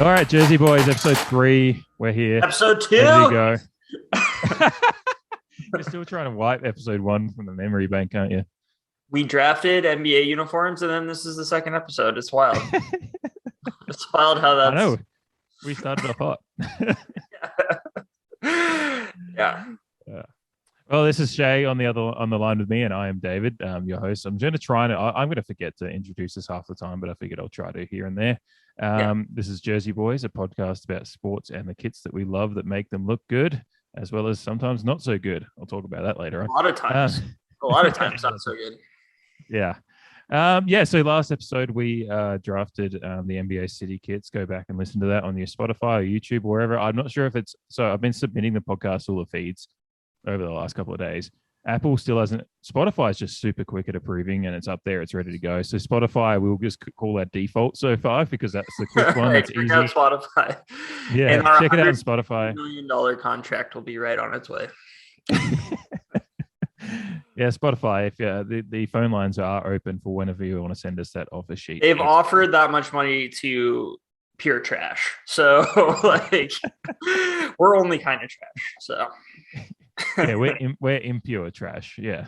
All right, Jersey Boys, episode 3. We're here. Episode 2? Ready to go. You're still trying to wipe episode 1 from the memory bank, aren't you? We drafted NBA uniforms, and then this is the second episode. It's wild. It's wild how I that's. know. We started off hot. Yeah. Well, this is Shay on the line with me, and I am David, your host. I'm going to try I'm going to forget to introduce this half the time, but I figured I'll try to here and there. This is Jersey Boys, a podcast about sports and the kits that we love that make them look good, as well as sometimes not so good. I'll talk about that later on. A lot of times not so good. Yeah. So last episode we drafted the NBA City kits. Go back and listen to that on your Spotify or YouTube or wherever. I'm not sure if it's so. I've been submitting the podcast all the feeds over the last couple of days. Apple still hasn't. Spotify is just super quick at approving, and it's up there. It's ready to go. So Spotify, we'll just call that default so far because that's the quick one. That's easy. Out Spotify. Yeah, and check it out on Spotify. $1 million contract will be right on its way. Yeah, Spotify. If the phone lines are open for whenever you want to send us that offer sheet. They've offered that much money to pure trash, so like we're only kind of trash. So yeah, we're impure trash. Yeah.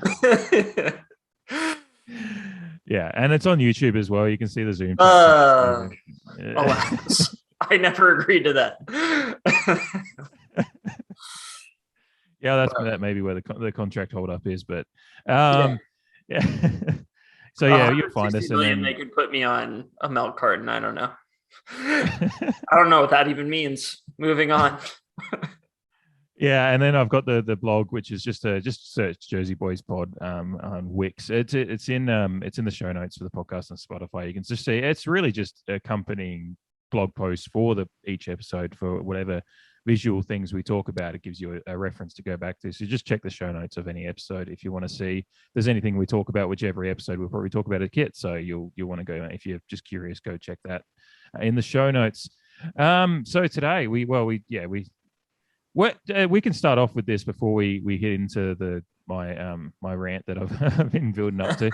Yeah, and it's on YouTube as well. You can see the Zoom. Alas, I never agreed to that. Yeah, that may be where the contract hold up is, but yeah. So yeah, you'll find us. And then they could put me on a milk carton. I don't know. I don't know what that even means. Moving on. Yeah, and then I've got the blog, which is just search Jersey Boys Pod on Wix. It's in the show notes for the podcast on Spotify. You can just see it's really just accompanying blog posts for each episode for whatever visual things we talk about. It gives you a reference to go back to. So just check the show notes of any episode if you want to see if there's anything we talk about, which every episode we'll probably talk about a kit. So you'll want to go, if you're just curious, go check that in the show notes. So today we can start off with this before we hit into my rant that I've been building up to.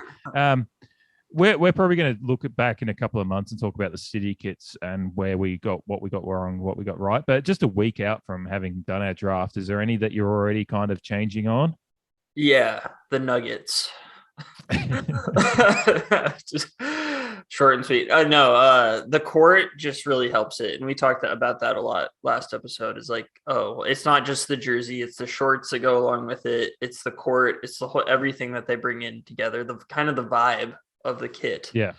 We're probably going to look back in a couple of months and talk about the city kits and what we got wrong, what we got right. But just a week out from having done our draft, is there any that you're already kind of changing on? Yeah, the Nuggets. Just short and sweet. No, the court just really helps it, and we talked about that a lot last episode. Is like, oh, it's not just the jersey; it's the shorts that go along with it. It's the court. It's the whole everything that they bring in together. The kind of the vibe of the kit. Yeah.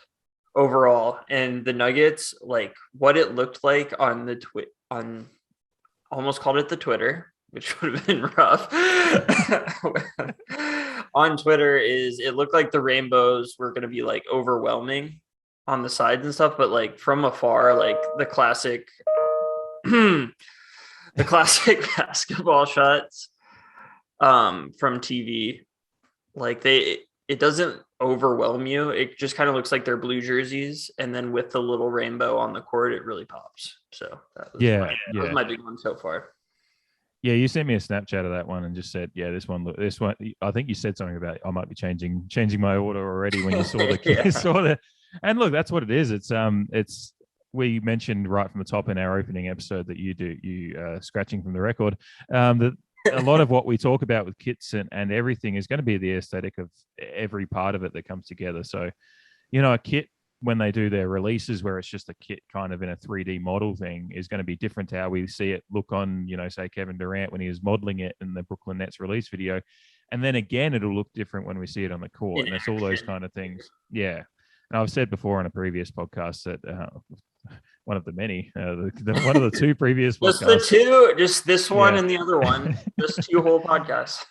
Overall, and the Nuggets, like what it looked like on the on almost called it the Twitter, which would have been rough. On Twitter is it looked like the rainbows were going to be like overwhelming on the sides and stuff, but like from afar, like the classic basketball shots from TV, like it doesn't overwhelm you. It just kind of looks like they're blue jerseys, and then with the little rainbow on the court, it really pops. So that was my big one so far. Yeah, you sent me a Snapchat of that one and just said, "Yeah, this one. I think you said something about I might be changing my order already when you saw the And look, that's what it is. It's we mentioned right from the top in our opening episode that you scratching from the record that a lot of what we talk about with kits and everything is going to be the aesthetic of every part of it that comes together. So, a kit, when they do their releases where it's just a kit kind of in a 3D model thing, is going to be different to how we see it look on, say Kevin Durant when he was modeling it in the Brooklyn Nets release video. And then again, it'll look different when we see it on the court. And it's all those kind of things. Yeah. And I've said before on a previous podcast that one of the many, one of the two previous podcasts. Just this one and the other one, just 2 whole podcasts.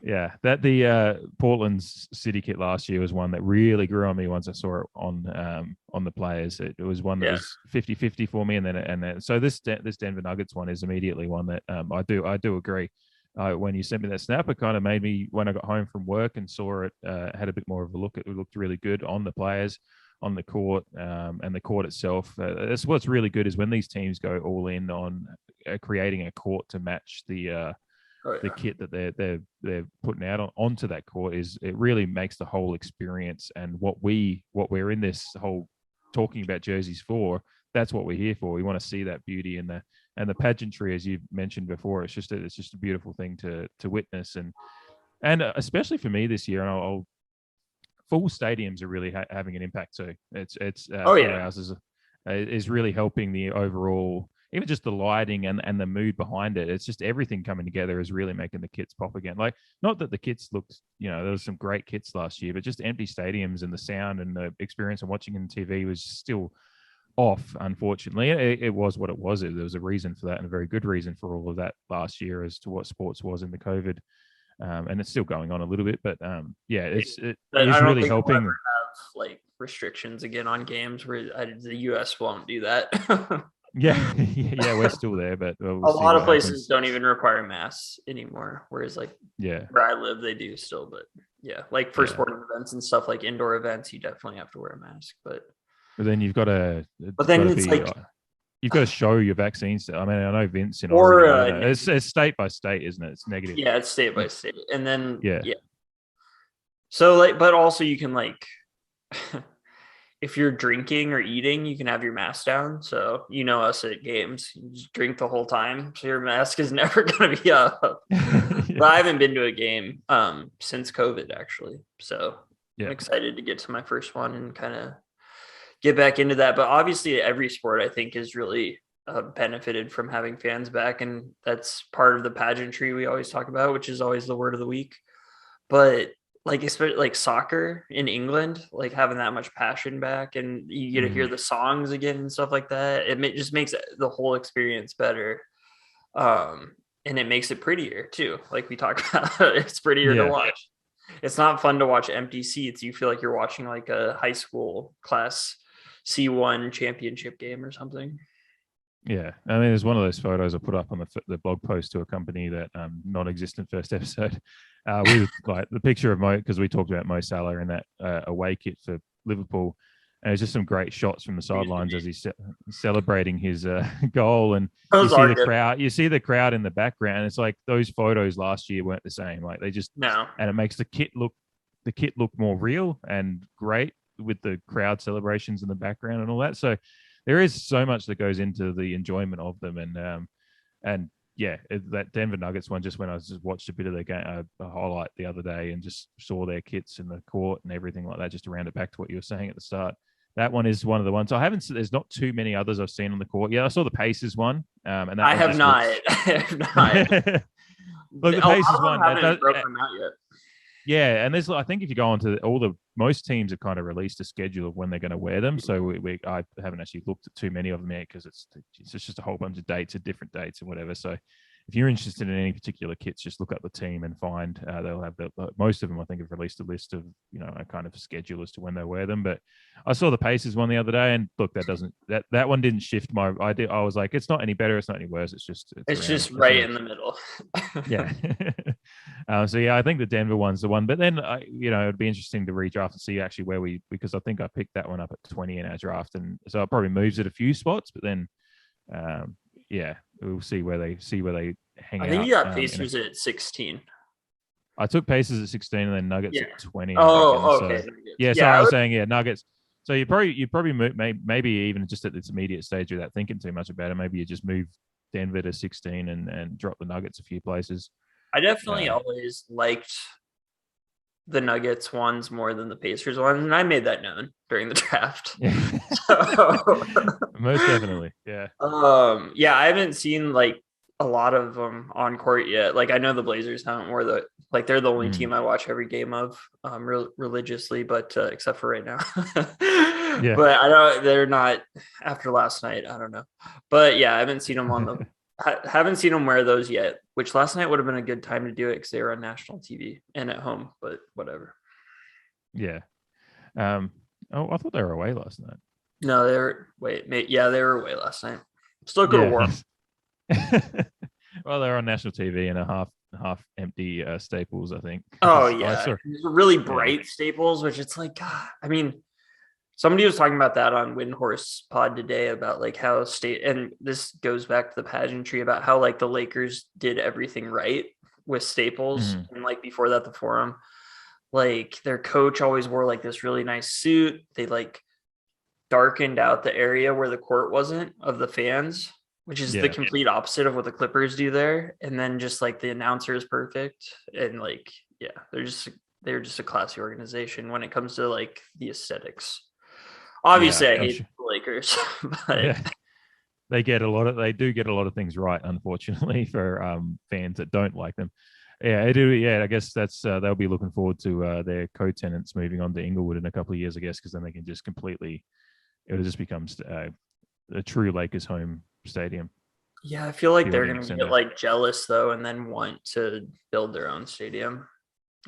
Yeah, that the Portland's city kit last year was one that really grew on me once I saw it on the players. It was one that was 50-50 for me, and then so this Denver Nuggets one is immediately one that I do agree. When you sent me that snap, it kind of made me, when I got home from work and saw it, had a bit more of a look. It looked really good on the players, on the court, and the court itself. That's what's really good is when these teams go all in on creating a court to match the kit that they're putting out onto that court. It really makes the whole experience and what we're in this whole talking about jerseys for, that's what we're here for. We want to see that beauty and the pageantry, as you mentioned before. It's just a beautiful thing to witness, and especially for me this year. And I'll full stadiums are really having an impact too. It's Oh full yeah. houses is really helping the overall, even just the lighting and the mood behind it. It's just everything coming together is really making the kits pop again. Like, not that the kits looked, there was some great kits last year, but just empty stadiums and the sound and the experience of watching in TV was still off. Unfortunately, it was what it was. There was a reason for that, and a very good reason for all of that last year as to what sports was in the COVID. And it's still going on a little bit, but yeah, it is really helping. We'll ever have like restrictions again on games where the U.S. won't do that. Yeah, yeah, we're still there, but we'll a see lot of what places happens. don't even require masks anymore, whereas like Yeah, where I live, they do still. But yeah, like for sporting events and stuff, like indoor events, you definitely have to wear a mask. But then you've got to, it's like you've got to show your vaccines. I mean, I know Vince in or Oregon. It's state by state, isn't it? It's negative. yeah, it's state by state, and then yeah. So like, but also you can like, if you're drinking or eating, you can have your mask down. So us at games, you just drink the whole time, so your mask is never going to be up. But I haven't been to a game since COVID actually, so I'm excited to get to my first one and kind of get back into that. But obviously, every sport I think is really benefited from having fans back, and that's part of the pageantry we always talk about, which is always the word of the week. But like, especially like soccer in England, like having that much passion back, and you get to hear the songs again and stuff like that. It just makes the whole experience better, and it makes it prettier too. Like we talked about, it's prettier to watch. It's not fun to watch empty seats. You feel like you're watching like a high school class C1 championship game or something. Yeah, I mean, there's one of those photos I put up on the blog post to accompany that non-existent first episode with like the picture of Mo, because we talked about Mo Salah in that away kit for Liverpool, and it's just some great shots from the sidelines as he's celebrating his goal, and you see the crowd in the background. It's like those photos last year weren't the same. Like they just and it makes the kit look more real and great with the crowd celebrations in the background and all that. So there is so much that goes into the enjoyment of them, and yeah, that Denver Nuggets one, just when I just watched a bit of the game, a highlight the other day, and just saw their kits in the court and everything like that. Just to round it back to what you were saying at the start, that one is one of the ones there's not too many others I've seen on the court. Yeah, I saw the Pacers one, and that I have not. I have not. Look, the Pacers one haven't broken them out yet. Yeah, and I think if you go on to most teams have kind of released a schedule of when they're going to wear them. So I haven't actually looked at too many of them yet, because it's just a whole bunch of dates at different dates and whatever. So if you're interested in any particular kits, just look up the team and find they'll have most of them. I think have released a list of a kind of schedule as to when they wear them. But I saw the Pacers one the other day, and look, that one didn't shift my idea. I was like, it's not any better, it's not any worse. It's just right in the middle. Yeah. So yeah, I think the Denver one's the one. But then it'd be interesting to redraft and see actually because I think I picked that one up at 20 in our draft, and so it probably moves it a few spots. But then yeah, we'll see where they hang out. I think you got Pacers at 16. I took Pacers at 16 and then Nuggets at 20. Oh, okay. So I was saying, Nuggets. So you probably move, maybe even just at this immediate stage without thinking too much about it, maybe you just move Denver to 16 and drop the Nuggets a few places. I definitely always liked the Nuggets ones more than the Pacers ones, and I made that known during the draft. Yeah. Most definitely, yeah. I haven't seen like a lot of them on court yet. Like I know the Blazers haven't wore they're the only team I watch every game of religiously, but except for right now. Yeah. But I don't. They're not after last night. I don't know, but yeah, I haven't seen them on the. Haven't seen them wear those yet, which last night would have been a good time to do it because they were on national TV and at home, but whatever. Yeah. I thought they were away last night. No, they were they were away last night. Still could have worn. Well, they're on national TV in a half empty Staples, I think. Oh yeah, really bright Staples, which it's like, God, I mean, somebody was talking about that on Windhorse Pod today about like how and this goes back to the pageantry about how like the Lakers did everything right with Staples, and like before that the Forum, like their coach always wore like this really nice suit. They like darkened out the area where the court wasn't of the fans, which is the complete opposite of what the Clippers do there. And then just like the announcer is perfect. And like, yeah, they're just a classy organization when it comes to like the aesthetics. Obviously, I hate the Lakers, but they do get a lot of things right, unfortunately, for fans that don't like them. I guess that's they'll be looking forward to their co-tenants moving on to Inglewood in a couple of years, I guess, because then they can just it'll just become a true Lakers home stadium. Yeah, I feel like they're going to get like jealous though, and then want to build their own stadium,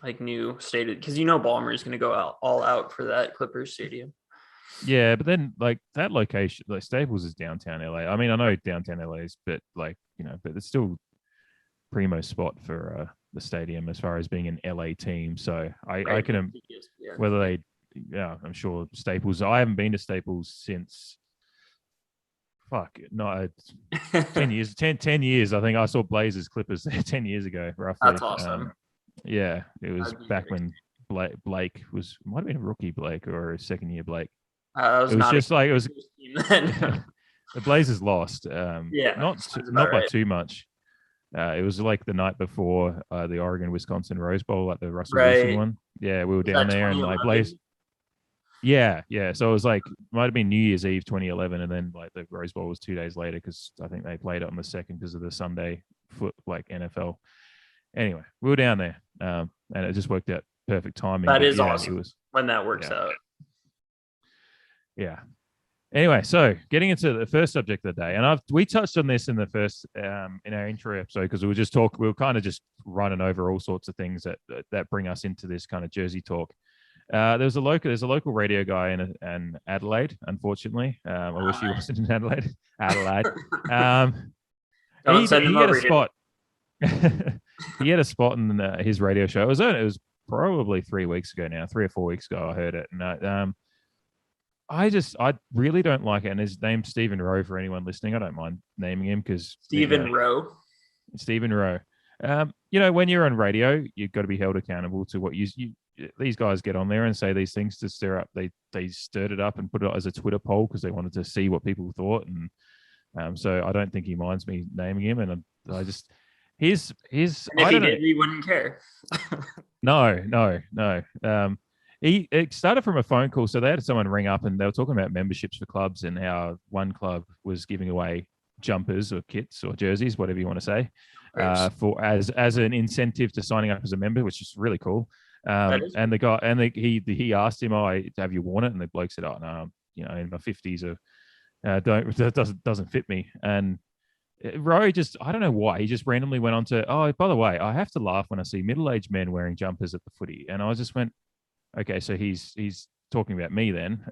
like new stadium, because Ballmer is going to go all out for that Clippers stadium. Yeah, but then like that location, like Staples is downtown LA. I mean, I know downtown LA is, but like but it's still primo spot for the stadium as far as being an LA team. So I can whether they, I'm sure Staples. I haven't been to Staples since 10 years. 10 years. I think I saw Blazers Clippers 10 years ago, roughly. That's awesome. It was back when Blake might have been a rookie Blake or a second year Blake. It was the Blazers lost. Not by too much. It was like the night before the Oregon-Wisconsin Rose Bowl, like the Russell Wilson one. Yeah, we were down there and like Blaze. Yeah. So it was like might have been New Year's Eve 2011, and then like the Rose Bowl was 2 days later because I think they played it on the second because of the Sunday NFL. Anyway, we were down there, and it just worked out perfect timing. That is awesome when that works out. Yeah. Anyway, so getting into the first subject of the day, and we touched on this in the first in our intro episode because we were kind of just running over all sorts of things that bring us into this kind of Jersey talk. There's a local radio guy in Adelaide. Unfortunately, I wish he wasn't in Adelaide. He had a spot. He had a spot in his radio show. It was probably 3 weeks ago now, 3 or 4 weeks ago. I heard it, and I really don't like it. And his name's Stephen Rowe for anyone listening. I don't mind naming him because Stephen Rowe. Stephen Rowe. When you're on radio, you've got to be held accountable to what these guys get on there and say these things to stir up. They stirred it up and put it as a Twitter poll because they wanted to see what people thought. And so I don't think he minds me naming him. And I just his. And if he did, we wouldn't care. No. It started from a phone call. So they had someone ring up and they were talking about memberships for clubs and how one club was giving away jumpers or kits or jerseys, whatever you want to say, for as an incentive to signing up as a member, which is really cool. And the guy he asked him, "Oh, have you worn it?" And the bloke said, "Oh no, in my 50s, that doesn't fit me." And Roy I don't know why he just randomly went on to, "Oh, by the way, I have to laugh when I see middle-aged men wearing jumpers at the footy," and I just went, "Okay, so he's talking about me then."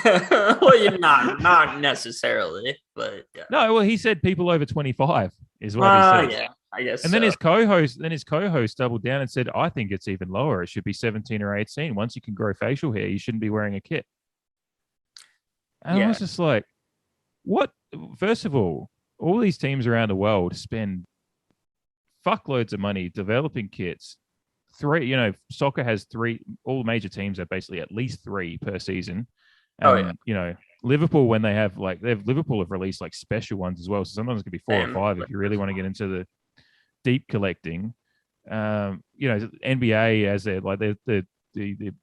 Well, you're not necessarily, but yeah. No, well, he said people over 25 is what he said. Yeah, I guess. And then his co-host doubled down and said, "I think it's even lower. It should be 17 or 18. Once you can grow facial hair, you shouldn't be wearing a kit." And I was just like, "What?" First of all these teams around the world spend fuckloads of money developing kits. Soccer has 3. All major teams have basically at least 3 per season. Liverpool, when they have Liverpool have released like special ones as well. So sometimes it could be 4 or 5 if you really want to get into the deep collecting. NBA as the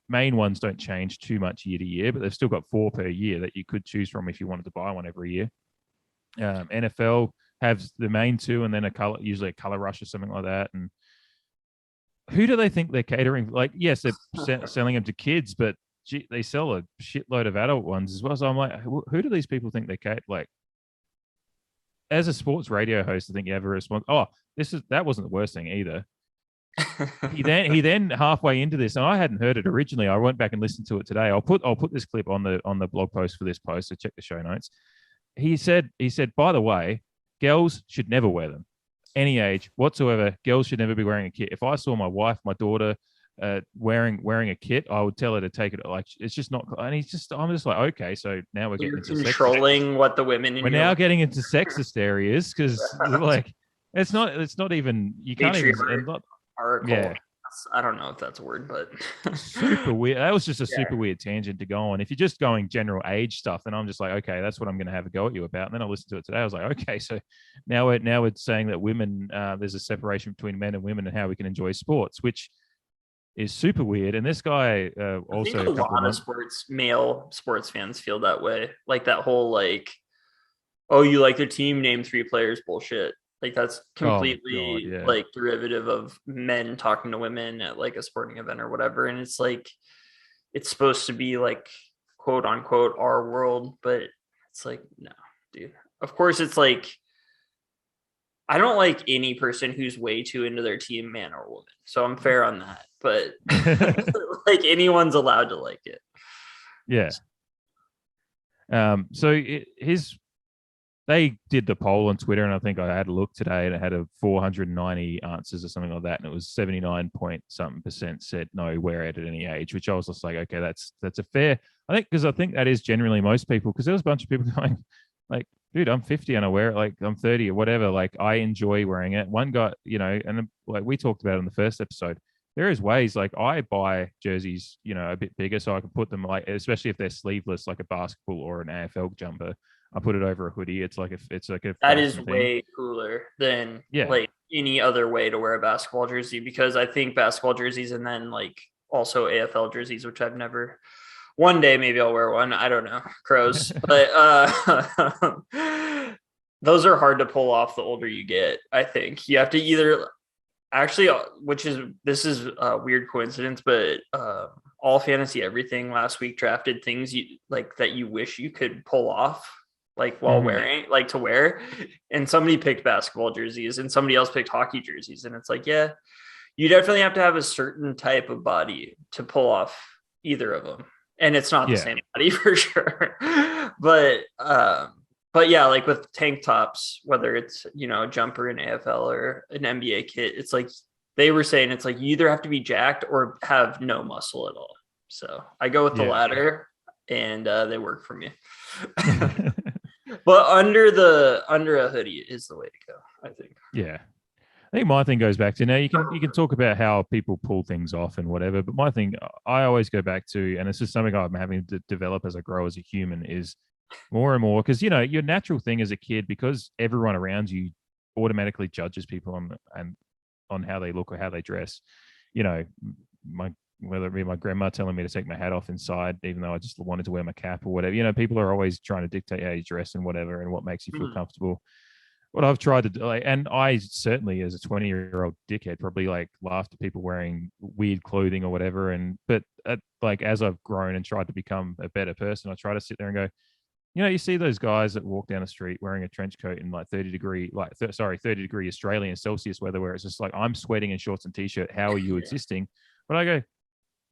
main ones don't change too much year to year, but they've still got 4 per year that you could choose from if you wanted to buy one every year. NFL has the main 2 and then usually a color rush or something like that. And who do they think they're catering? Like, yes, they're selling them to kids, but they sell a shitload of adult ones as well. So I'm like, who do these people think they're catering? Like, as a sports radio host, I think you have a response. Oh, that wasn't the worst thing either. he then halfway into this, and I hadn't heard it originally. I went back and listened to it today. I'll put this clip on the blog post for this post. So check the show notes. He said, by the way, girls should never wear them. Any age whatsoever, girls should never be wearing a kit. If I saw my wife, my daughter wearing a kit, I would tell her to take it. Like, it's just not. And I'm just like, okay, so now we're getting into controlling what the women. We're now getting into sexist areas because like it's not even you can't even. Yeah, I don't know if that's a word, but super weird. That was just a super weird tangent to go on. If you're just going general age stuff, then I'm just like, okay, that's what I'm going to have a go at you about. And then I listened to it today. I was like, okay, so now we're saying that women, there's a separation between men and women and how we can enjoy sports, which is super weird. And this guy also I think a lot of male sports fans feel that way. Like that whole like, oh, you like their team, name 3 players bullshit. Like that's completely like derivative of men talking to women at like a sporting event or whatever. And it's like it's supposed to be like quote unquote our world, but it's like, no, dude. Of course it's like I don't like any person who's way too into their team, man or woman. So I'm fair on that. But like anyone's allowed to like it. Yeah. So they did the poll on Twitter, and I think I had a look today, and it had 490 answers or something like that, and it was 79% said no, wear it at any age, which I was just like, okay, that's a fair. I think that is generally most people, because there was a bunch of people going like, dude, I'm 50 and I wear it, like I'm 30 or whatever. Like I enjoy wearing it. One guy, and like we talked about in the first episode, there is ways like I buy jerseys, a bit bigger so I can put them like, especially if they're sleeveless, like a basketball or an AFL jumper. I put it over a hoodie. It's like a that is way cooler than like any other way to wear a basketball jersey, because I think basketball jerseys and then like also AFL jerseys, which I've never. One day maybe I'll wear one. I don't know, crows, but those are hard to pull off the older you get. I think you have to either actually, this is a weird coincidence, but all fantasy everything last week drafted things you like that you wish you could pull off like while wearing, like to wear. And somebody picked basketball jerseys and somebody else picked hockey jerseys. And it's like, yeah, you definitely have to have a certain type of body to pull off either of them. And it's not the same body for sure. But yeah, like with tank tops, whether it's, a jumper in AFL or an NBA kit, it's like they were saying it's like you either have to be jacked or have no muscle at all. So I go with the latter, and they work for me. But under a hoodie is the way to go, I think. Yeah. I think my thing goes back to, now you can talk about how people pull things off and whatever, but my thing I always go back to, and it's just something I'm having to develop as I grow as a human, is more and more, because your natural thing as a kid, because everyone around you automatically judges people on how they look or how they dress. Whether it be my grandma telling me to take my hat off inside, even though I just wanted to wear my cap or whatever. People are always trying to dictate how you dress and whatever, and what makes you feel comfortable. What I've tried to do, and I certainly, as a 20-year-old dickhead, probably like laughed at people wearing weird clothing or whatever. But as I've grown and tried to become a better person, I try to sit there and go, you see those guys that walk down the street wearing a trench coat in like 30 degree Australian Celsius weather, where it's just like, I'm sweating in shorts and t-shirt. How are you existing? But I go,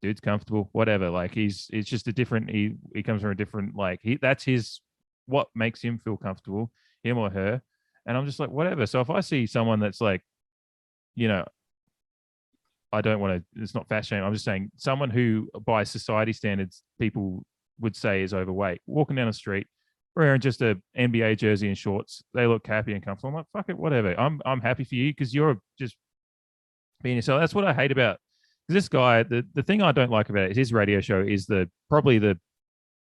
dude's comfortable, whatever. Like it's just a different, he comes from a different, that's what makes him feel comfortable, him or her. And I'm just like, whatever. So if I see someone that's like, I don't want to, it's not fat shame. I'm just saying someone who by society standards, people would say is overweight, walking down the street, wearing just a NBA jersey and shorts, they look happy and comfortable. I'm like, fuck it, whatever. I'm happy for you because you're just being yourself. That's what I hate about this guy. The thing I don't like about it is his radio show is probably the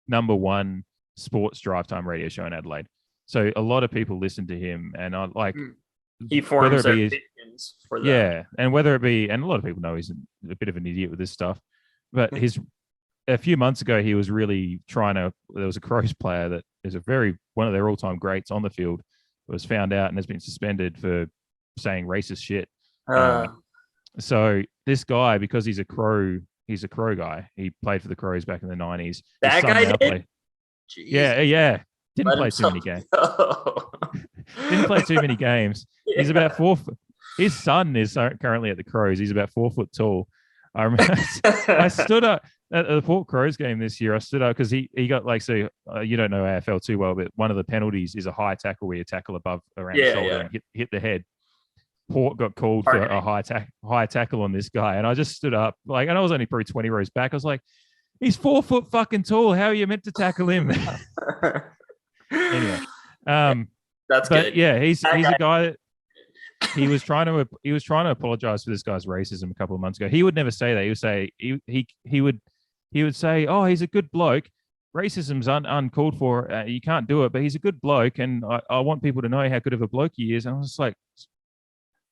number one sports drive time radio show in Adelaide. So a lot of people listen to him, and I like he forms their opinions for that. Yeah, and whether it be, and a lot of people know he's a bit of an idiot with this stuff, but a few months ago he was really trying to. There was a Crows player that is one of their all-time greats on the field, was found out and has been suspended for saying racist shit. So this guy, because he's a Crow guy. He played for the Crows back in the 90s. That guy did? Yeah. Didn't play too many games. Didn't play too many games. Yeah. He's about 4 foot. His son is currently at the Crows. He's about 4 foot tall. I remember I stood up at the Port Crows game this year. I stood up because he got you don't know AFL too well, but one of the penalties is a high tackle where you tackle around the shoulder and hit the head. Port got called for a high tackle on this guy, and I just stood up and I was only probably 20 rows back. I was like, he's 4 foot fucking tall. How are you meant to tackle him? Anyway, that's good. Yeah, he's a guy he was trying to apologize for this guy's racism a couple of months ago. He would never say that. He would say he would say, "Oh, he's a good bloke. Racism's uncalled for. You can't do it, but he's a good bloke, and I want people to know how good of a bloke he is." And I was just like,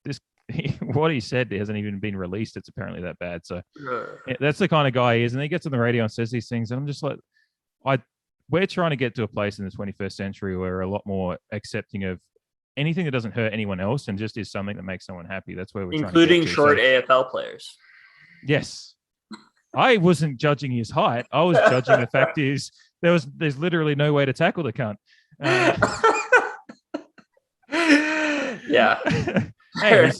"This what he said hasn't even been released. It's apparently that bad." So that's the kind of guy he is. And he gets on the radio and says these things, and I'm just like, we're trying to get to a place in the 21st century where we're a lot more accepting of anything that doesn't hurt anyone else and just is something that makes someone happy. That's where we're including trying to short AFL players. Yes. I wasn't judging his height. I was judging the fact is there's literally no way to tackle the cunt. Yeah. Hey,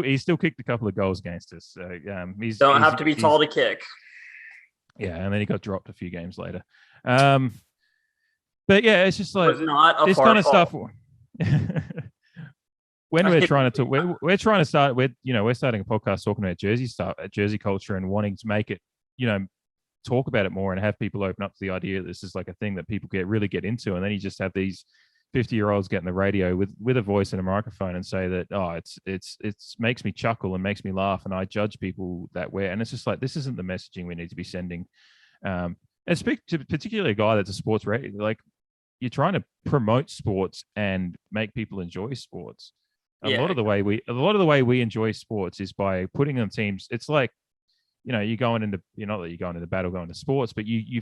he still kicked a couple of goals against us. So he's don't have to be tall to kick. Yeah, and then he got dropped a few games later. But yeah, it's just like this kind of stuff. When we're trying to talk, we're trying to start. We're starting a podcast talking about Jersey culture, and wanting to make it, talk about it more and have people open up to the idea that this is like a thing that people really get into. And then you just have these 50-year-olds get in the radio with a voice and a microphone and say that, oh, it's makes me chuckle and makes me laugh, and I judge people that way. And it's just like, this isn't the messaging we need to be sending. And speak to particularly a guy that's a sports radio, like you're trying to promote sports and make people enjoy sports. A lot of the way we enjoy sports is by putting on teams. It's like, you're going into, not that you're going into battle, going to sports, but you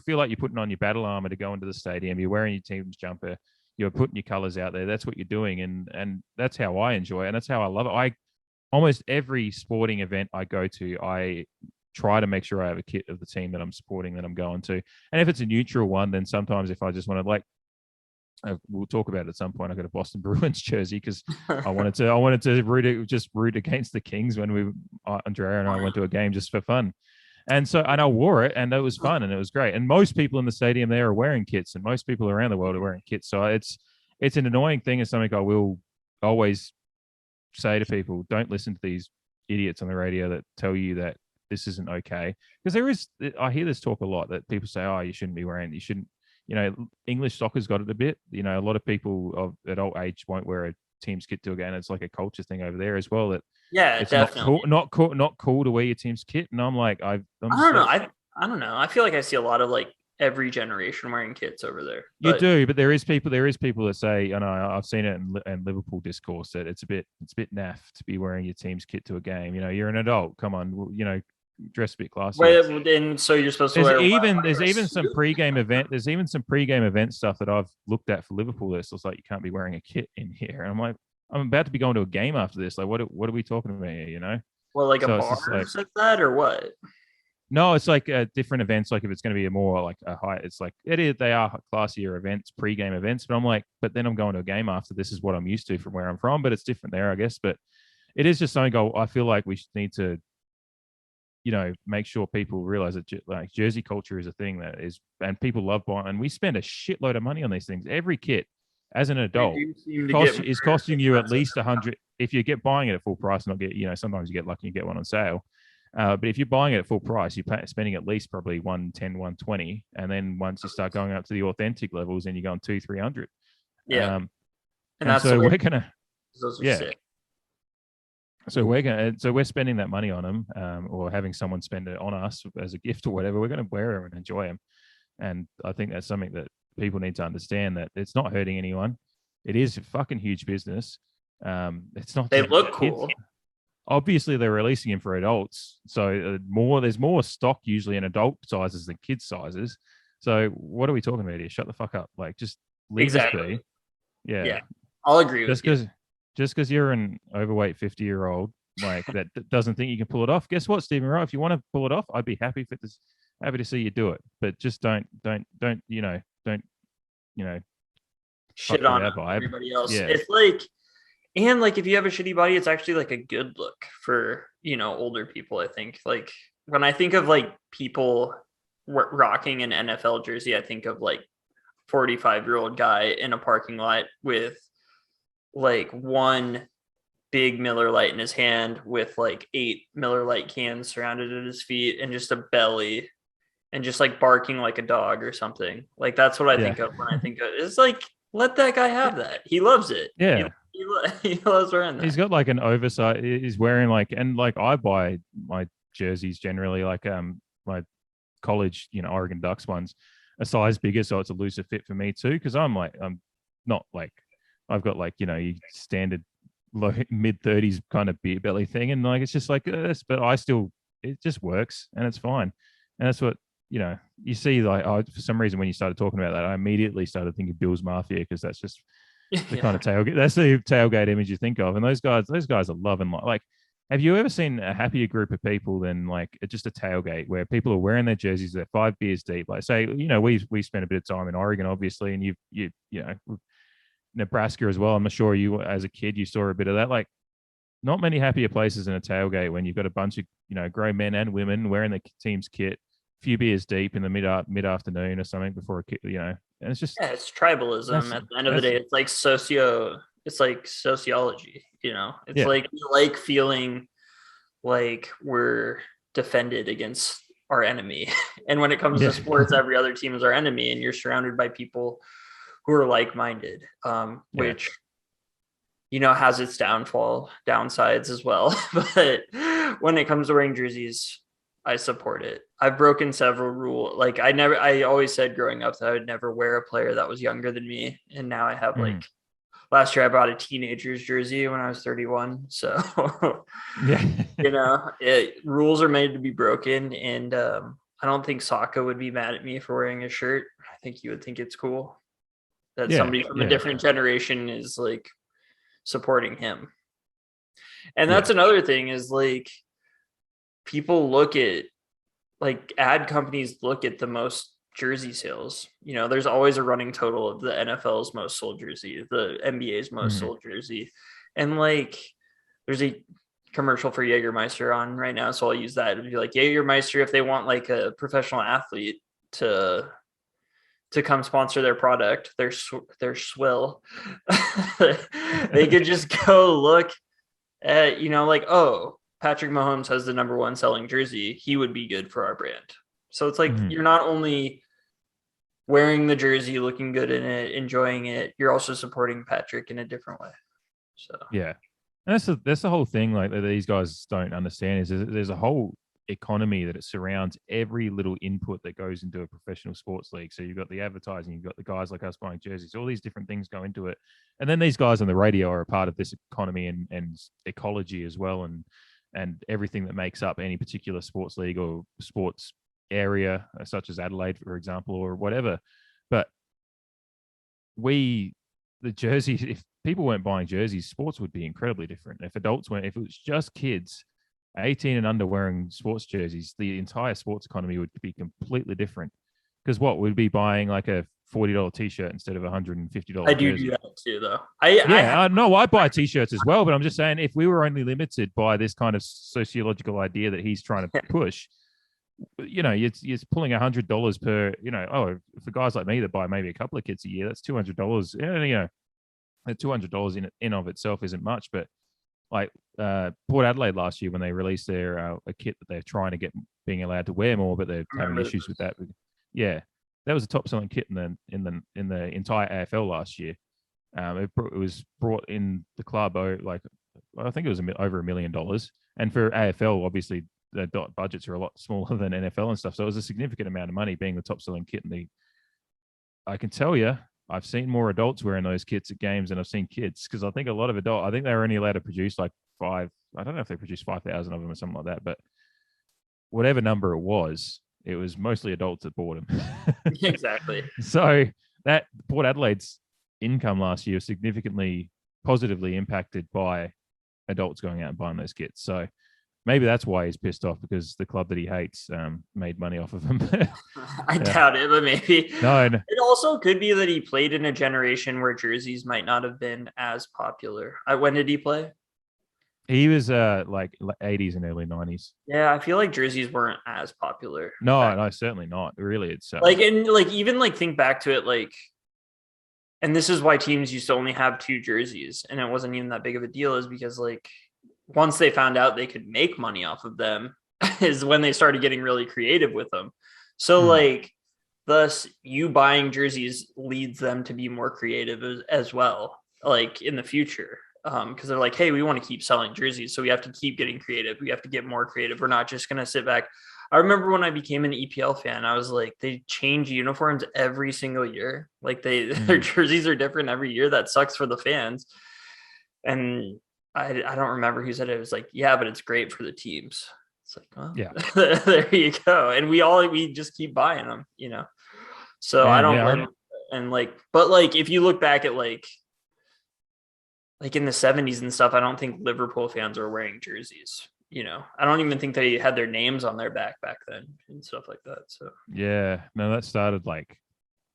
feel like you're putting on your battle armor to go into the stadium. You're wearing your team's jumper. You're putting your colors out there. That's what you're doing. And that's how I enjoy it. And that's how I love it. Almost every sporting event I go to, I try to make sure I have a kit of the team that I'm supporting, that I'm going to. And if it's a neutral one, then sometimes if I just want to, we'll talk about it at some point, I got a Boston Bruins jersey because I wanted to root against the Kings when Andrea and I went to a game just for fun. And I wore it, and it was fun, and it was great. And most people in the stadium there are wearing kits, and most people around the world are wearing kits. So it's an annoying thing. It's something I will always say to people: don't listen to these idiots on the radio that tell you that this isn't okay. Because I hear this talk a lot that people say, "Oh, you shouldn't be wearing. You shouldn't." English soccer's got it a bit. A lot of people of adult age won't wear a team's kit to a game. It's like a culture thing over there as well. That it's definitely not cool to wear your team's kit. And I'm like, I don't know. I don't know. I feel like I see a lot of every generation wearing kits over there. You do, but there is people that say, and I've seen it in Liverpool discourse, that it's a bit naff to be wearing your team's kit to a game. You're an adult. Come on, dress a bit classy. And so you're supposed to wear. There's even some pre-game event stuff that I've looked at for Liverpool. It's like, you can't be wearing a kit in here, and I'm like, I'm about to be going to a game after this. Like, what are we talking about here? Well, like so a bar like that, or what? No, it's like different events. Like if it's going to be a more like a high, it's like they are classier events, pre-game events. But I'm like, but then I'm going to a game after. This is what I'm used to from where I'm from, but it's different there, I guess. But it is just something I feel like we need to, make sure people realize that Jersey culture is a thing that is, and people love buying, and we spend a shitload of money on these things. Every kit as an adult is costing you at least $100. If you get buying it at full price, not get, sometimes you get lucky and get one on sale. But if you're buying it at full price, you're spending at least probably 110, 120. And then once you start going up to the authentic levels, then you're going 200-300. Yeah. And that's so we're going to, sick. So we're spending that money on them, or having someone spend it on us as a gift or whatever. We're going to wear them and enjoy them. And I think that's something that people need to understand, that it's not hurting anyone. It is a fucking huge business. It's not. They look cool. Obviously, they're releasing them for adults. So there's more stock usually in adult sizes than kids sizes. So what are we talking about here? Shut the fuck up. Just leave us be. Yeah. I'll agree with you. Just because you're an overweight 50-year-old that doesn't think you can pull it off. Guess what, Stephen Rowe? If you want to pull it off, I'd be happy to see you do it. But just don't shit on everybody else. Yeah. It's if you have a shitty body, it's actually a good look for older people. I think when I think of people rocking an NFL jersey, I think of 45-year-old guy in a parking lot with one big Miller Lite in his hand with 8 Miller Lite cans surrounded at his feet and just a belly and just barking like a dog or something. That's what I think of when I think of it. It's let that guy have that. He loves it. Yeah. He he loves wearing that. He's got like an oversight. He's wearing like, and like I buy my jerseys generally like my college, Oregon Ducks ones a size bigger, so it's a looser fit for me too. Because I'm not like I've got like you standard low mid-30s kind of beer belly thing, and like it's just like this, but it just works and it's fine, and that's what you see. Like for some reason when you started talking about that, I immediately started thinking Bill's Mafia because that's just the kind of tailgate. That's the tailgate image you think of, and those guys are loving like. Have you ever seen a happier group of people than like just a tailgate where people are wearing their jerseys, they're 5 beers deep? Like say, we spent a bit of time in Oregon, obviously, and you Nebraska as well. I'm sure you, as a kid, you saw a bit of that. Like, not many happier places in a tailgate when you've got a bunch of grown men and women wearing the team's kit, a few beers deep in the mid afternoon or something before a kid, and it's just it's tribalism. At the end of the day, it's like sociology. It's like we like feeling like we're defended against our enemy. And when it comes to sports, every other team is our enemy, and you're surrounded by people who are like-minded, which has its downsides as well. But when it comes to wearing jerseys, I support it. I've broken several rules. Like I always said growing up that I would never wear a player that was younger than me. And now I have like, last year I bought a teenager's jersey when I was 31. So, rules are made to be broken. And I don't think Sokka would be mad at me for wearing a shirt. I think you would think it's cool that somebody from a different generation is like supporting him. And that's another thing is like, people look at like ad companies look at the most jersey sales. There's always a running total of the NFL's most sold jersey, the NBA's most sold jersey. And like, there's a commercial for Jägermeister on right now. So I'll use that. It'd be like Jägermeister, if they want like a professional athlete to come sponsor their product, their swill, they could just go look at, like, oh, Patrick Mahomes has the number 1 selling jersey. He would be good for our brand. So it's like, you're not only wearing the jersey, looking good in it, enjoying it, you're also supporting Patrick in a different way. So, yeah. And that's the whole thing. Like that these guys don't understand is there's a whole economy that it surrounds every little input that goes into a professional sports league. So you've got the advertising, you've got the guys like us buying jerseys, all these different things go into it. And then these guys on the radio are a part of this economy and ecology as well. And everything that makes up any particular sports league or sports area, such as Adelaide, for example, or whatever. But the jerseys, if people weren't buying jerseys, sports would be incredibly different. If it was just kids 18 and under wearing sports jerseys, the entire sports economy would be completely different. Because we'd be buying like a $40 t-shirt instead of $150. I do that too, though. I buy t-shirts as well, but I'm just saying if we were only limited by this kind of sociological idea that he's trying to push, it's pulling $100 per, for guys like me that buy maybe a couple of kits a year, that's $200. $200 in of itself isn't much, but like Port Adelaide last year when they released their a kit that they're trying to get being allowed to wear more, but they're having issues with that. Yeah, that was a top selling kit in the entire AFL last year. It was brought in the club like I think it was over $1 million, and for AFL obviously the budgets are a lot smaller than NFL and stuff, so it was a significant amount of money being the top selling kit. I can tell you, I've seen more adults wearing those kits at games than I've seen kids, because I think a lot of I think they were only allowed to produce like I don't know if they produced 5,000 of them or something like that, but whatever number it was mostly adults that bought them. Exactly. So that Port Adelaide's income last year was significantly positively impacted by adults going out and buying those kits. So maybe that's why he's pissed off, because the club that he hates made money off of him. I doubt it, but maybe. No. It also could be that he played in a generation where jerseys might not have been as popular. When did he play? He was like 80s and early 90s. Yeah, I feel like jerseys weren't as popular. No, certainly not. Really, it's even think back to it, like, and this is why teams used to only have 2 jerseys, and it wasn't even that big of a deal, is because like once they found out they could make money off of them is when they started getting really creative with them. So like, thus you buying jerseys leads them to be more creative as well, like in the future. because they're like, hey, we want to keep selling jerseys, so we have to keep getting creative. We have to get more creative. We're not just gonna sit back. I remember when I became an EPL fan, I was like, they change uniforms every single year. Like their jerseys are different every year. That sucks for the fans. And I don't remember who said it. It was like, yeah, but it's great for the teams. It's like, well, Yeah. there you go. And we just keep buying them, you know. So Man, I don't yeah, blame them. And but if you look back at like in the 70s and stuff, I don't think Liverpool fans are wearing jerseys. You know, I don't even think they had their names on their back then and stuff like that. So yeah, no, that started like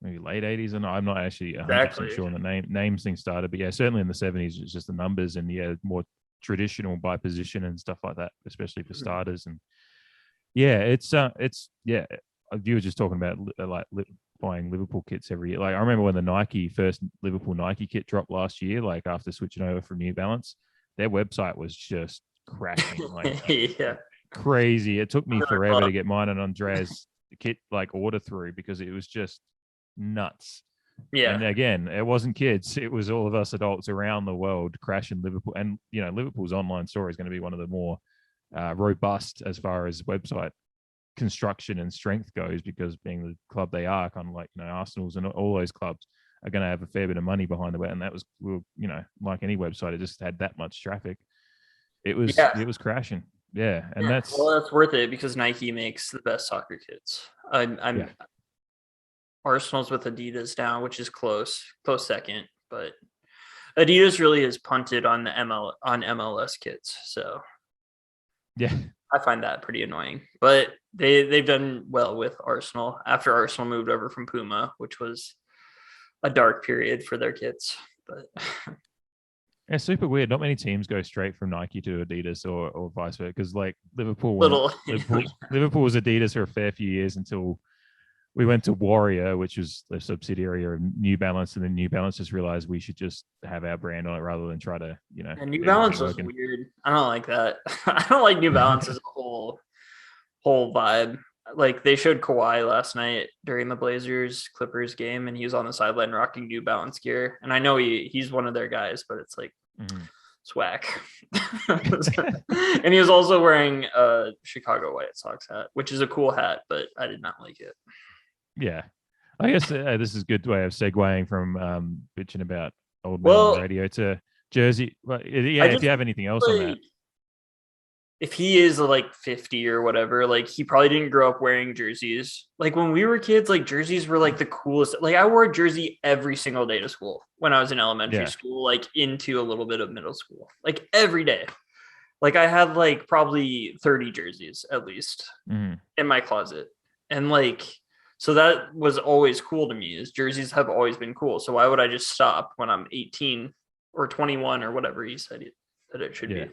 maybe late 80s, and I'm not actually 100% sure when the names thing started, but yeah, certainly in the 70s it's just the numbers, and yeah, more traditional by position and stuff like that, especially for starters. And yeah, it's yeah, you were just talking about buying Liverpool kits every year. Like I remember when the first Liverpool Nike kit dropped last year, like after switching over from New Balance, their website was just crashing, like yeah, crazy. It took me forever to get mine and Andrea's kit like order through because it was just nuts. Yeah. And again, it wasn't kids, it was all of us adults around the world crashing Liverpool. And you know, Liverpool's online store is going to be one of the more robust as far as website construction and strength goes, because being the club they are, kind of like, you know, Arsenal's and all those clubs are going to have a fair bit of money behind the web. And that was, you know, like any website, it just had that much traffic. It was crashing. Yeah. And that's worth it because Nike makes the best soccer kits. I'm Arsenal's with Adidas now, which is close second, but Adidas really is punted on the MLS kits. So yeah, I find that pretty annoying, but they've done well with Arsenal after Arsenal moved over from Puma, which was a dark period for their kits. But yeah, super weird. Not many teams go straight from Nike to Adidas or vice versa. Because like Liverpool was Adidas for a fair few years until we went to Warrior, which was a subsidiary of New Balance, and then New Balance just realized we should just have our brand on it rather than try to, you know. And New Balance was weird. I don't like that. I don't like New Balance's whole vibe. Like they showed Kawhi last night during the Blazers Clippers game, and he was on the sideline rocking New Balance gear. And I know he's one of their guys, but it's like it's whack. And he was also wearing a Chicago White Sox hat, which is a cool hat, but I did not like it. Yeah, I guess this is a good way of segueing from bitching about old men on the radio to jersey. But yeah, if you have anything else on that. If he is like 50 or whatever, like he probably didn't grow up wearing jerseys. Like when we were kids, like jerseys were like the coolest. Like I wore a jersey every single day to school when I was in elementary school, like into a little bit of middle school, like every day. Like I had like probably 30 jerseys at least in my closet. And like, so that was always cool to me, is jerseys have always been cool. So why would I just stop when I'm 18 or 21 or whatever he said that it should be?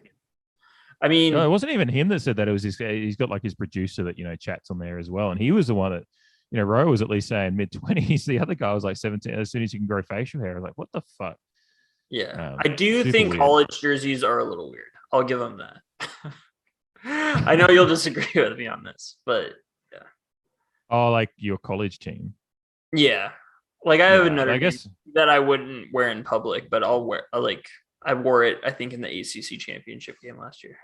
I mean, no, it wasn't even him that said that. It was he's got like his producer that, you know, chats on there as well. And he was the one that, you know, Rowe was at least saying mid-20s. The other guy was like 17. As soon as you can grow facial hair, I was like, what the fuck? Yeah. I do think college jerseys are a little weird. I'll give them that. I know you'll disagree with me on this, but yeah. Oh, like your college team? Yeah. Like I have another that I wouldn't wear in public, but I'll wear, like, I wore it, I think, in the ACC championship game last year.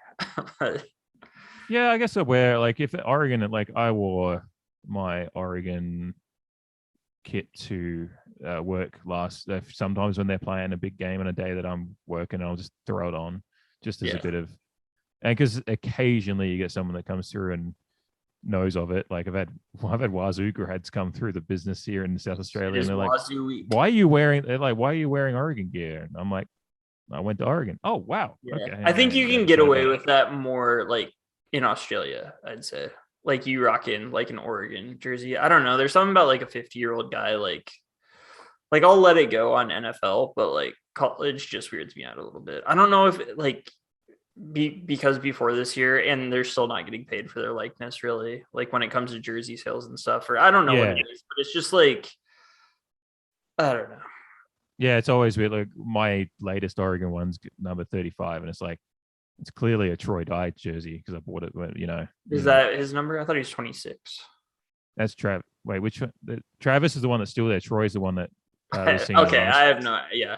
Yeah, I guess I wear, like, if Oregon, like, I wore my Oregon kit to work sometimes when they're playing a big game on a day that I'm working, I'll just throw it on just as a bit of, and because occasionally you get someone that comes through and knows of it. Like I've had Wazoo grads come through the business here in South Australia, and they're like, why are you wearing Oregon gear? And I'm like, I went to Oregon. Oh, wow. Yeah. Okay. I think you can get away with that more like in Australia, I'd say. Like you rock in like an Oregon jersey. I don't know. There's something about like a 50-year-old guy, like I'll let it go on NFL, but like college just weirds me out a little bit. I don't know if like because before this year, and they're still not getting paid for their likeness, really, like when it comes to jersey sales and stuff, or I don't know what it is, but it's just like, I don't know. Yeah, it's always weird. Like my latest Oregon one's number 35, and it's like, it's clearly a Troy Dye jersey because I bought it. You know, is that his number? I thought he was 26. That's Trav. Wait, which one? Travis is the one that's still there. Troy's the one that the senior Okay, runners. I have no. Yeah,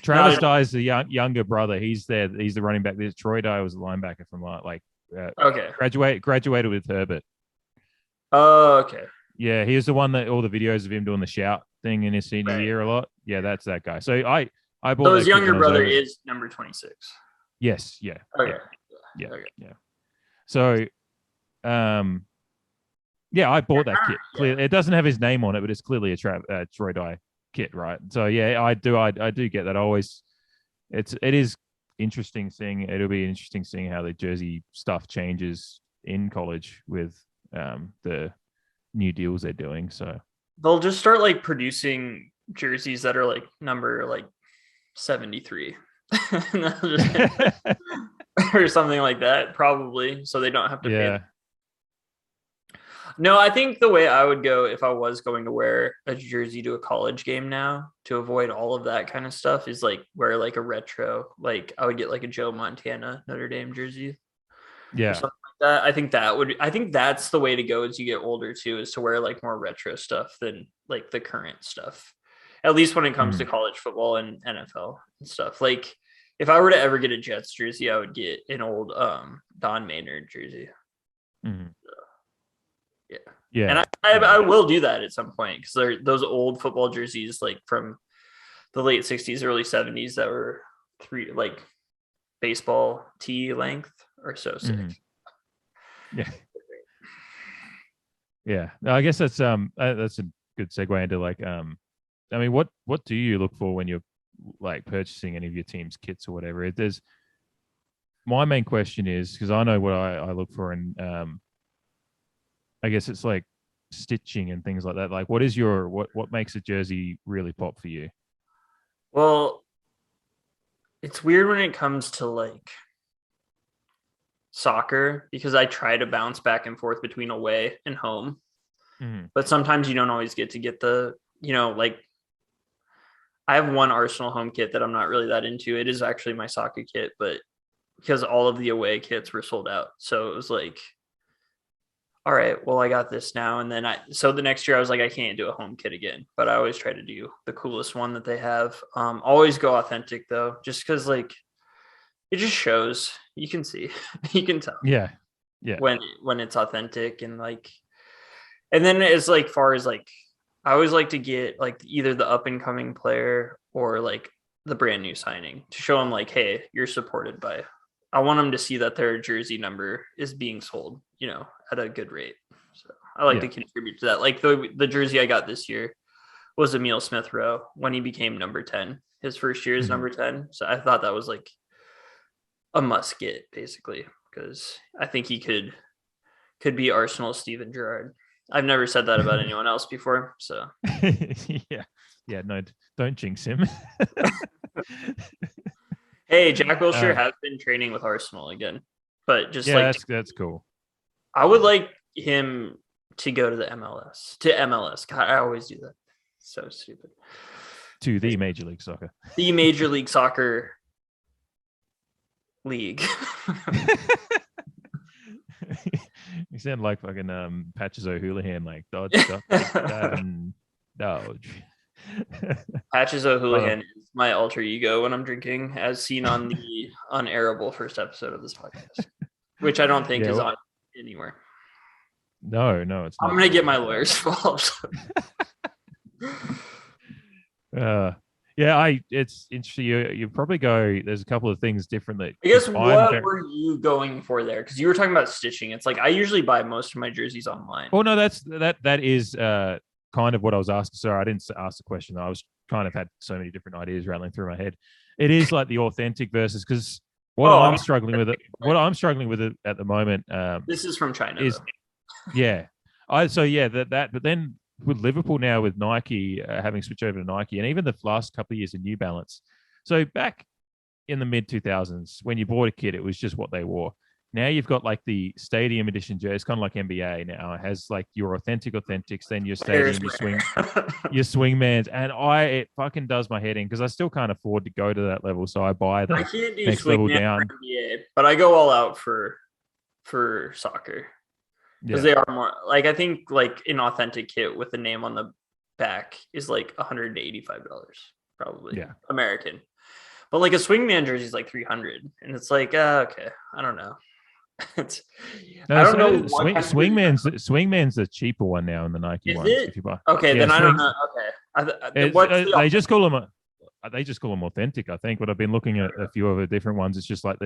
Travis Dye is the younger brother. He's there. He's the running back. There's Troy Dye was the linebacker from okay. graduated with Herbert. Oh, okay. Yeah, he was the one that all the videos of him doing the shout thing in his senior Right. year a lot. Yeah, that's that guy. So I bought So that his kit younger when I was brother over. is number 26. Yes, yeah, Okay. yeah, Okay. yeah. So, yeah, I bought that kit. Yeah. Clearly, it doesn't have his name on it, but it's clearly a Troy Dye kit, right? So yeah, I do. I do get that. It is interesting seeing. It'll be interesting seeing how the jersey stuff changes in college with the new deals they're doing. So They'll just start like producing jerseys that are like number like 73. Or something like that, probably, so they don't have to pay yeah, them. No, I think the way I would go if I was going to wear a jersey to a college game now to avoid all of that kind of stuff is like wear like a retro. Like I would get like a Joe Montana Notre Dame jersey or yeah, something like that. I think that's the way to go as you get older too, is to wear like more retro stuff than like the current stuff. At least when it comes to college football and NFL and stuff. Like if I were to ever get a Jets jersey, I would get an old Don Maynard jersey. mm-hmm. Yeah. Yeah, And I will do that at some point because they're those old football jerseys like from the late 60s, early 70s that were like baseball tee length are so sick. Yeah. Yeah. No, I guess that's a good segue into like I mean what do you look for when you're like purchasing any of your team's kits or whatever? There's my main question is because I know what I look for, and I guess it's like stitching and things like that. Like what is your what makes a jersey really pop for you? Well, it's weird when it comes to like soccer because I try to bounce back and forth between away and home. But sometimes you don't always get the, like I have one Arsenal home kit that I'm not really that into. It is actually my soccer kit, but because all of the away kits were sold out. So it was like, all right, well, I got this now. And then so the next year I was like, I can't do a home kit again, but I always try to do the coolest one that they have. Always go authentic though, just because like it just shows, you can see, you can tell. Yeah. Yeah. When it's authentic and like, and then as like far as like, I always like to get like either the up and coming player or like the brand new signing to show them like, hey, you're supported by. I want them to see that their jersey number is being sold, at a good rate. So I like to contribute to that. Like the jersey I got this year was Emil Smith Rowe when he became number 10. His first year is number 10. So I thought that was like a must get basically because I think he could be Arsenal's Steven Gerrard. I've never said that about anyone else before. So yeah, no, don't jinx him. Hey, Jack Wilshere has been training with Arsenal again, but just that's cool. I would like him to go to the MLS. God, I always do that. So stupid. To the Major League Soccer. The Major League Soccer league. You sound like fucking Patches O'Houlihan, like dodge, dodge. Patches O'Houlihan is my alter ego when I'm drinking, as seen on the unairable first episode of this podcast, which I don't think is on anywhere. No, it's not. I'm gonna get my lawyers involved. It's interesting. You probably go. There's a couple of things different that I guess. What were you going for there? Because you were talking about stitching. It's like I usually buy most of my jerseys online. Oh no, that is kind of what I was asking. Sorry, I didn't ask the question. I was kind of had so many different ideas rattling through my head. It is like the authentic versus because I'm struggling with it at the moment. This is from China. Yeah, but then with Liverpool now with Nike having switched over to Nike, and even the last couple of years of New Balance. So back in the mid 2000s, when you bought a kit, it was just what they wore. Now you've got like the stadium edition jersey. It's kind of like NBA now. It has like your authentic authentics, then your stadium, your swingmans, and it fucking does my head in because I still can't afford to go to that level. So I buy the next level down. NBA, but I go all out for soccer because they are more like I think like an authentic kit with the name on back is like $185 probably. Yeah. American. But like a swingman jersey is like 300, and it's like, okay, I don't know. It's, No, I don't know what kind of jersey Swingman's the cheaper one now in the Nike is ones. it. If you buy, Okay, yeah, then I don't know. Okay, what's the they just call them authentic. I think. But I've been looking at a few other different ones. It's just like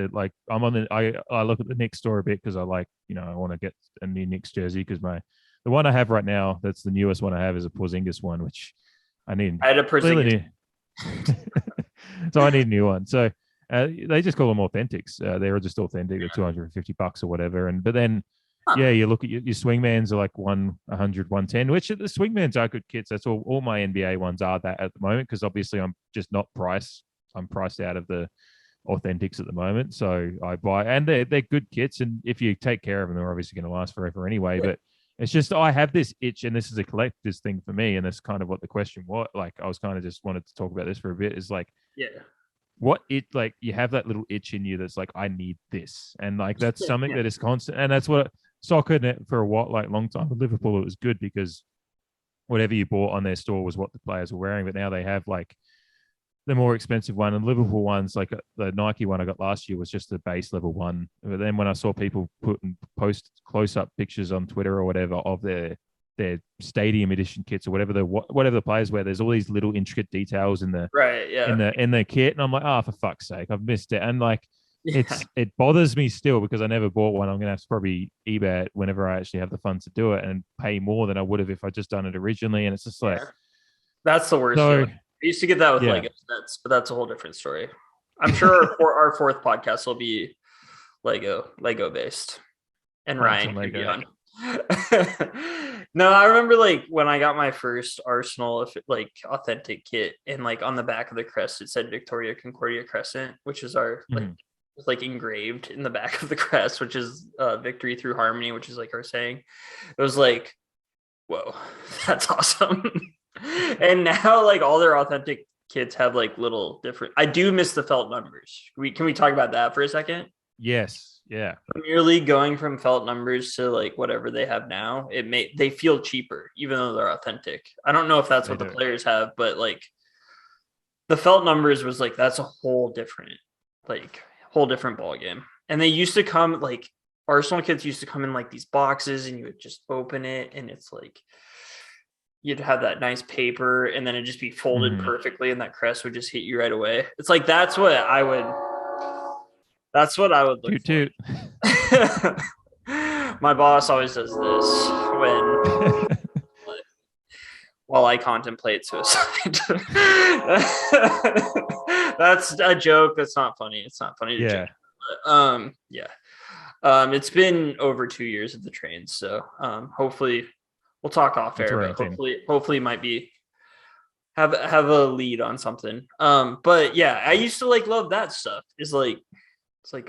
I'm on the I look at the Knicks store a bit because I like I want to get a new Knicks jersey because the one I have right now, that's the newest one I have, is a Porzingis one, which I need. I had a Porzingis. So I need a new one. So they just call them authentics. They're just authentic. They're $250 or whatever. But then, yeah, you look at your swingmans are like 100, 110, which the swingmans are good kits. That's all my NBA ones are that at the moment, because obviously I'm just not priced. I'm priced out of the authentics at the moment. So I buy, and they're good kits. And if you take care of them, they're obviously going to last forever anyway. But it's just, I have this itch, and this is a collector's thing for me. And that's kind of what the question was. Like, I was kind of just wanted to talk about this for a bit, is like, what it, like, you have that little itch in you that's like, I need this. And like, that's something that is constant. And that's what soccer for a while, like long time with Liverpool, it was good because whatever you bought on their store was what the players were wearing. But now they have like the more expensive one, and Liverpool ones, like the Nike one I got last year was just the base level one. But then when I saw people post close up pictures on Twitter or whatever of their stadium edition kits or whatever the players wear, there's all these little intricate details in the in the kit, and I'm like, oh, for fuck's sake, I've missed it. And like, it bothers me still because I never bought one. I'm gonna have to probably eBay it whenever I actually have the funds to do it, and pay more than I would have if I just done it originally. And it's just like, that's the worst. So, I used to get that with Lego sets, but that's a whole different story. I'm sure our fourth podcast will be Lego based, and Ryan can be on. No, I remember like when I got my first Arsenal authentic kit, and like on the back of the crest it said Victoria Concordia Crescent, which is our like engraved in the back of the crest, which is victory through harmony, which is like our saying. It was like, whoa, that's awesome. And now like all their authentic kits have like little different. I do miss the felt numbers. Can we talk about that for a second? Yes. Yeah. Premier League going from felt numbers to like whatever they have now, they feel cheaper even though they're authentic. I don't know if that's what the players have, but like the felt numbers was like, that's a whole different ball game. And they used to come, like Arsenal kits used to come in like these boxes, and you would just open it, and it's like you'd have that nice paper, and then it'd just be folded perfectly, and that crest would just hit you right away. It's like that's what I would look for. My boss always does this while I contemplate suicide. That's a joke. That's not funny. It's not funny to joke. But, it's been over 2 years of the train, so hopefully we'll talk off air, but hopefully might be have a lead on something. But yeah, I used to like love that stuff. It's like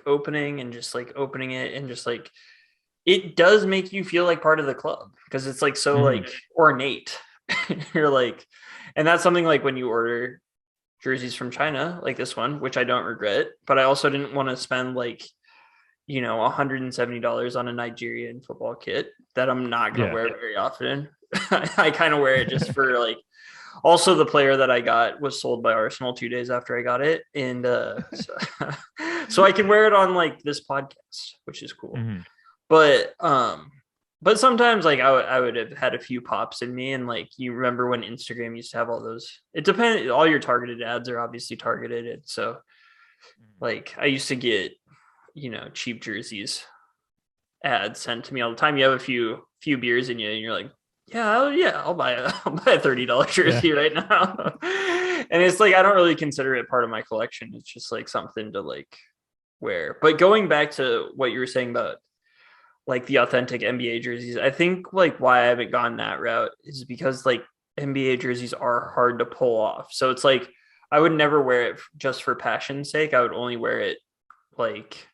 opening and just like opening it, and just like it does make you feel like part of the club because it's like so like ornate. You're like, and that's something like when you order jerseys from China, like this one, which I don't regret, but I also didn't want to spend like, $170 on a Nigerian football kit that I'm not going to wear very often. I kind of wear it just for like, also the player that I got was sold by Arsenal 2 days after I got it. And so I can wear it on like this podcast, which is cool. But sometimes like I would have had a few pops in me, and like, you remember when Instagram used to have all those, it depended, all your targeted ads are obviously targeted. So like I used to get, cheap jerseys ads sent to me all the time. You have a few beers in you, and you're like, I'll buy a $30 jersey right now. And it's like, I don't really consider it part of my collection. It's just like something to like wear. But going back to what you were saying about like the authentic NBA jerseys, I think like why I haven't gone that route is because like NBA jerseys are hard to pull off. So it's like, I would never wear it just for passion's sake. I would only wear it like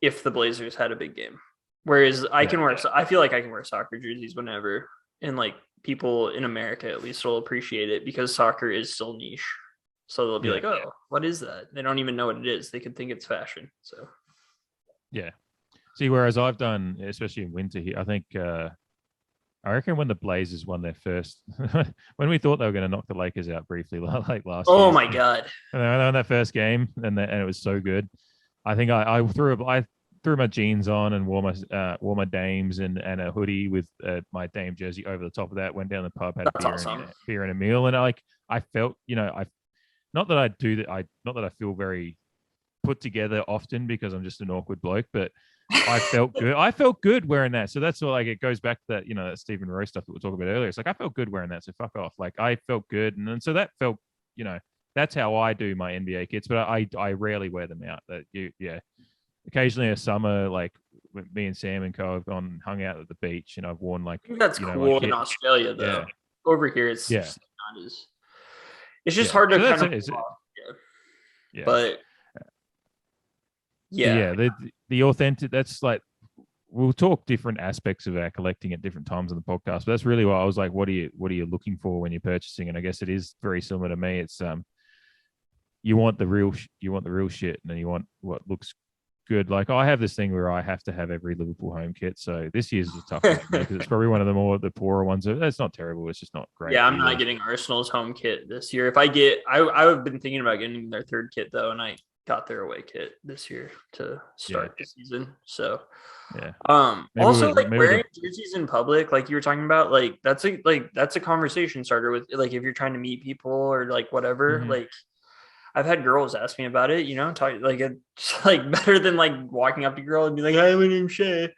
if the Blazers had a big game. Whereas I feel like I can wear soccer jerseys whenever, and like people in America at least will appreciate it because soccer is still niche. So they'll be like, oh, what is that? They don't even know what it is. They could think it's fashion. So yeah. See, whereas I've done, especially in winter here, I think I reckon when the Blazers won their first, when we thought they were going to knock the Lakers out briefly, like last Oh year, my god. and they won that first game, and it was so good. I think I threw my jeans on and wore my Dames and a hoodie with my Dame jersey over the top of that. Went down the pub, had a That's awesome. beer and a meal, and I felt, I not that I do that, not that I feel very put together often because I'm just an awkward bloke, but I felt good. I felt good wearing that. So that's all, like, it goes back to that, that Stephen Roy stuff that we were talking about earlier. It's like I felt good wearing that. So fuck off. Like I felt good. And then so that felt, that's how I do my NBA kits, but I rarely wear them out. Yeah. Occasionally a summer, like me and Sam and Co have gone and hung out at the beach, and I've worn like, I think that's cool in Australia though. Yeah. Over here it's Yeah. just not as, it's just hard to so kind of yeah. But yeah. The authentic, that's like, we'll talk different aspects of our collecting at different times on the podcast, but that's really why I was like, what are you looking for when you're purchasing? And I guess it is very similar to me. It's you want the real shit, and then you want what looks good. Like I have this thing where I have to have every Liverpool home kit. So this year's a tough one for me because it's probably one of the poorer ones. That's not terrible. It's just not great. Yeah, I'm not getting Arsenal's home kit this year. If I get, I've been thinking about getting their third kit though, and I got their away kit this year to start the season. So yeah. Also like wearing jerseys in public, like you were talking about, like that's a conversation starter with, like, if you're trying to meet people or like whatever. Mm-hmm. Like I've had girls ask me about it, talk, like it's like better than like walking up to a girl and be like, "Hi, my name's Shay."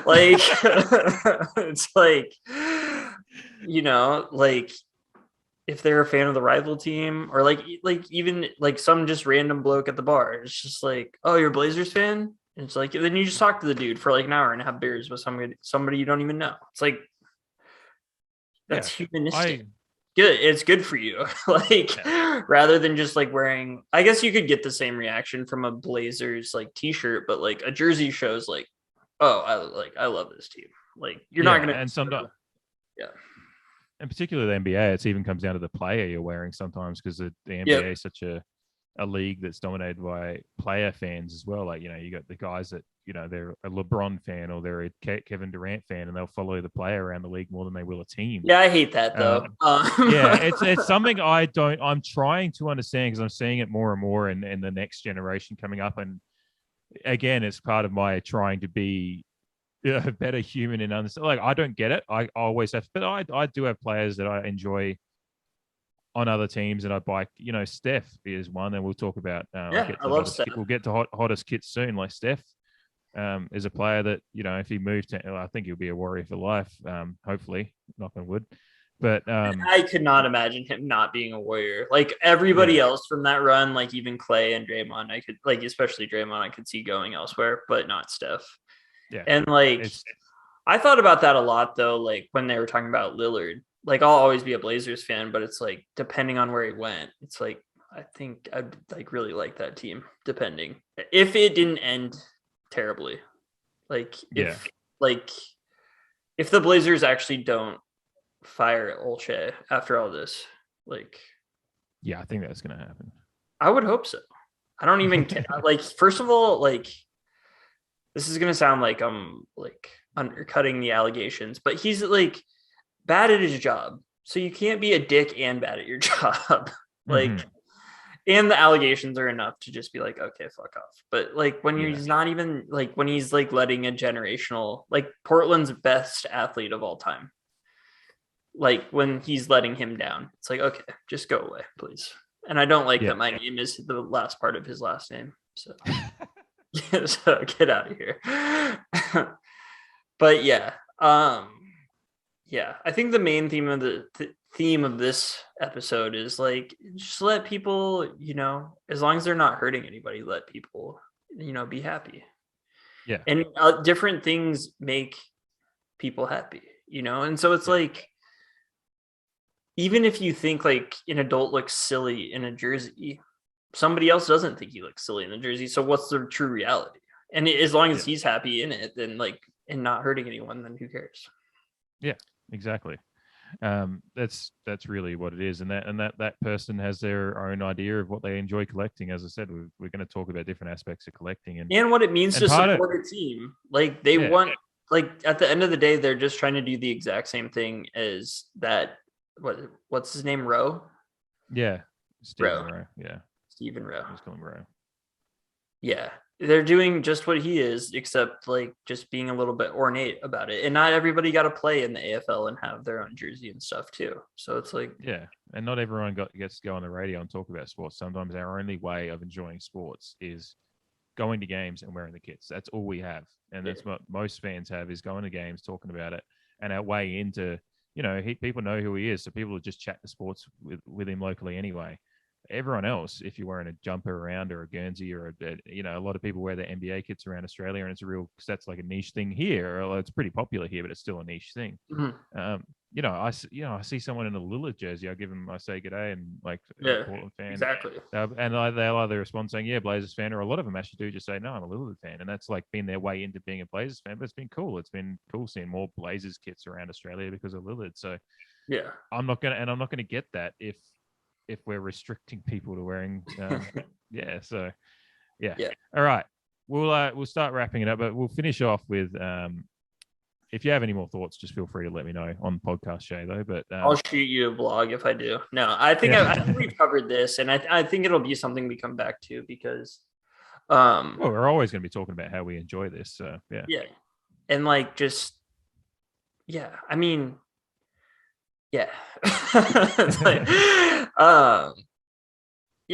Like it's like, like if they're a fan of the rival team, or like even like some just random bloke at the bar, it's just like, "Oh, you're a Blazers fan?" And it's like, then you just talk to the dude for like an hour and have beers with somebody you don't even know. It's like, that's humanistic. Good. It's good for you. Rather than just like wearing, I guess you could get the same reaction from a Blazers like t-shirt, but like a jersey shows like, oh, I love this team. Like you're not going to, and sometimes, and particularly the NBA, it even comes down to the player you're wearing sometimes, because the NBA is such a league that's dominated by player fans as well. Like, you got the guys that, they're a LeBron fan or they're a Kevin Durant fan, and they'll follow the player around the league more than they will a team. Yeah, I hate that though. It's something I'm trying to understand, because I'm seeing it more and more in the next generation coming up. And again, it's part of my trying to be a better human and understand. Like, I don't get it. I always have, but I do have players that I enjoy on other teams, and I buy, Steph is one, and we'll talk about. I love Steph. We'll get to hottest kits soon. Like Steph is a player that, if he moved to, I think he'll be a Warrior for life. Hopefully, knock on wood. But I could not imagine him not being a Warrior. Like everybody else from that run, like even Clay and Draymond, I could, like, especially Draymond, I could see going elsewhere, but not Steph. Yeah, and like I thought about that a lot though. Like when they were talking about Lillard. Like I'll always be a Blazers fan, but it's like depending on where he went, it's like I think I'd like really like that team, depending if it didn't end terribly. Like if the Blazers actually don't fire Olshey after all this, like I think that's gonna happen. I would hope so. I don't even care. Like, first of all, like this is gonna sound like I'm like undercutting the allegations, but he's like bad at his job, so you can't be a dick and bad at your job. Like, and the allegations are enough to just be like, okay, fuck off. But like when he's not even like, when he's like letting a generational, like Portland's best athlete of all time, like when he's letting him down, it's like, okay, just go away, please. And I don't like that my name is the last part of his last name, so so get out of here. But I think the main theme of the theme of this episode is like, just let people, as long as they're not hurting anybody, let people, be happy. Yeah. And different things make people happy, and so it's like, even if you think like an adult looks silly in a jersey, somebody else doesn't think he looks silly in the jersey. So what's the true reality? And as long as he's happy in it, then like, and not hurting anyone, then who cares? Yeah, exactly. That's really what it is. And that person has their own idea of what they enjoy collecting. As I said, we're going to talk about different aspects of collecting and what it means to support a team. Like they want, like at the end of the day, they're just trying to do the exact same thing as that. What's his name? Rowe? Yeah. Stephen Rowe. Yeah. Stephen Rowe. Let's call him Rowe. Yeah. They're doing just what he is, except like just being a little bit ornate about it. And not everybody got to play in the AFL and have their own jersey and stuff too. So it's like, yeah, and not everyone gets to go on the radio and talk about sports. Sometimes our only way of enjoying sports is going to games and wearing the kits. That's all we have, and that's what most fans have, is going to games, talking about it, and our way into, people know who he is, so people will just chat to sports with him locally anyway. Everyone else, if you're wearing a jumper around or a Guernsey or a lot of people wear their NBA kits around Australia, and it's because that's like a niche thing here. Or it's pretty popular here, but it's still a niche thing. I see someone in a Lillard jersey, I say good day, and like a Portland fan, exactly. And they'll either respond saying, yeah, Blazers fan, or a lot of them actually do just say, no, I'm a Lillard fan, and that's like been their way into being a Blazers fan. But it's been cool. It's been cool seeing more Blazers kits around Australia because of Lillard. So yeah, I'm not gonna get that if we're restricting people to wearing, So all right, we'll start wrapping it up, but we'll finish off with, if you have any more thoughts, just feel free to let me know on the podcast, Shay, though. But I'll shoot you a blog if I do. No, I think we've covered this, and I think it'll be something we come back to because well, we're always going to be talking about how we enjoy this, so yeah, and like just I mean, it's like,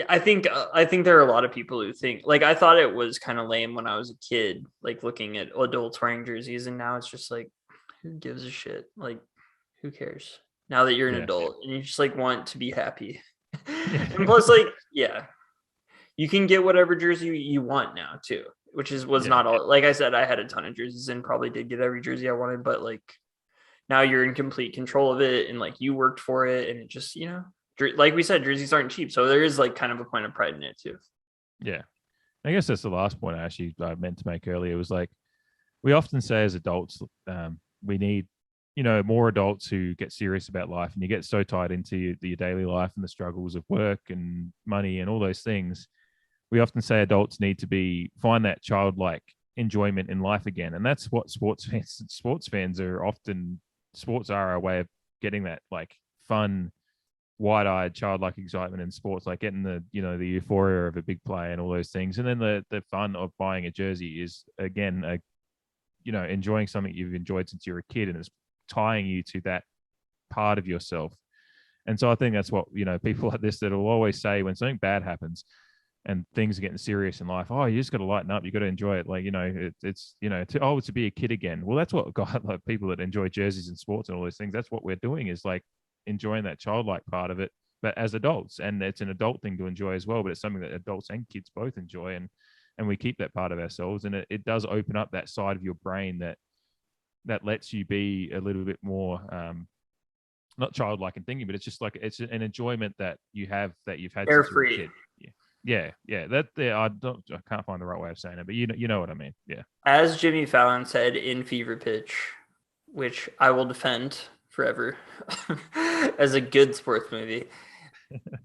I think there are a lot of people who think, like, I thought it was kind of lame when I was a kid, like looking at adults wearing jerseys, and now it's just like, who gives a shit? Like, who cares? Now that you're an adult and you just like want to be happy. And plus, like, you can get whatever jersey you want now too, which was not all. Like I said, I had a ton of jerseys and probably did get every jersey I wanted, but like, now you're in complete control of it, and like you worked for it, and it just, like we said, jerseys aren't cheap, so there is like kind of a point of pride in it too. Yeah, I guess that's the last point I meant to make earlier. Was like, we often say as adults, we need, more adults who get serious about life, and you get so tied into your daily life and the struggles of work and money and all those things. We often say adults need to find that childlike enjoyment in life again, and that's what sports fans are often. Sports are a way of getting that like fun, wide-eyed, childlike excitement in sports, like getting the the euphoria of a big play and all those things, and then the fun of buying a jersey is again enjoying something you've enjoyed since you're a kid, and it's tying you to that part of yourself. And so I think that's what people like this that will always say when something bad happens and things are getting serious in life, oh, you just got to lighten up. You got to enjoy it. Like, it's to be a kid again. Well, that's what like people that enjoy jerseys and sports and all those things, that's what we're doing, is like enjoying that childlike part of it, but as adults. And it's an adult thing to enjoy as well, but it's something that adults and kids both enjoy. And we keep that part of ourselves. And it does open up that side of your brain that lets you be a little bit more, not childlike and thinking, but it's just like, it's an enjoyment that you've had since you were a kid. Yeah. I can't find the right way of saying it, but you know what I mean. Yeah. As Jimmy Fallon said in Fever Pitch, which I will defend forever as a good sports movie,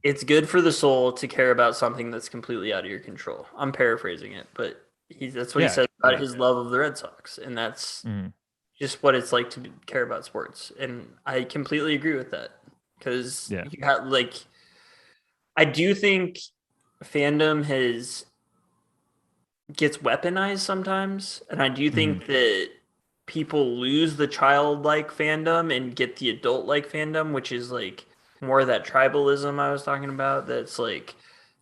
it's good for the soul to care about something that's completely out of your control. I'm paraphrasing it, but that's what he says about his love of the Red Sox, and that's just what it's like to care about sports. And I completely agree with that, because I do think fandom gets weaponized sometimes, and I do think that people lose the childlike fandom and get the adult like fandom, which is like more of that tribalism I was talking about, that's like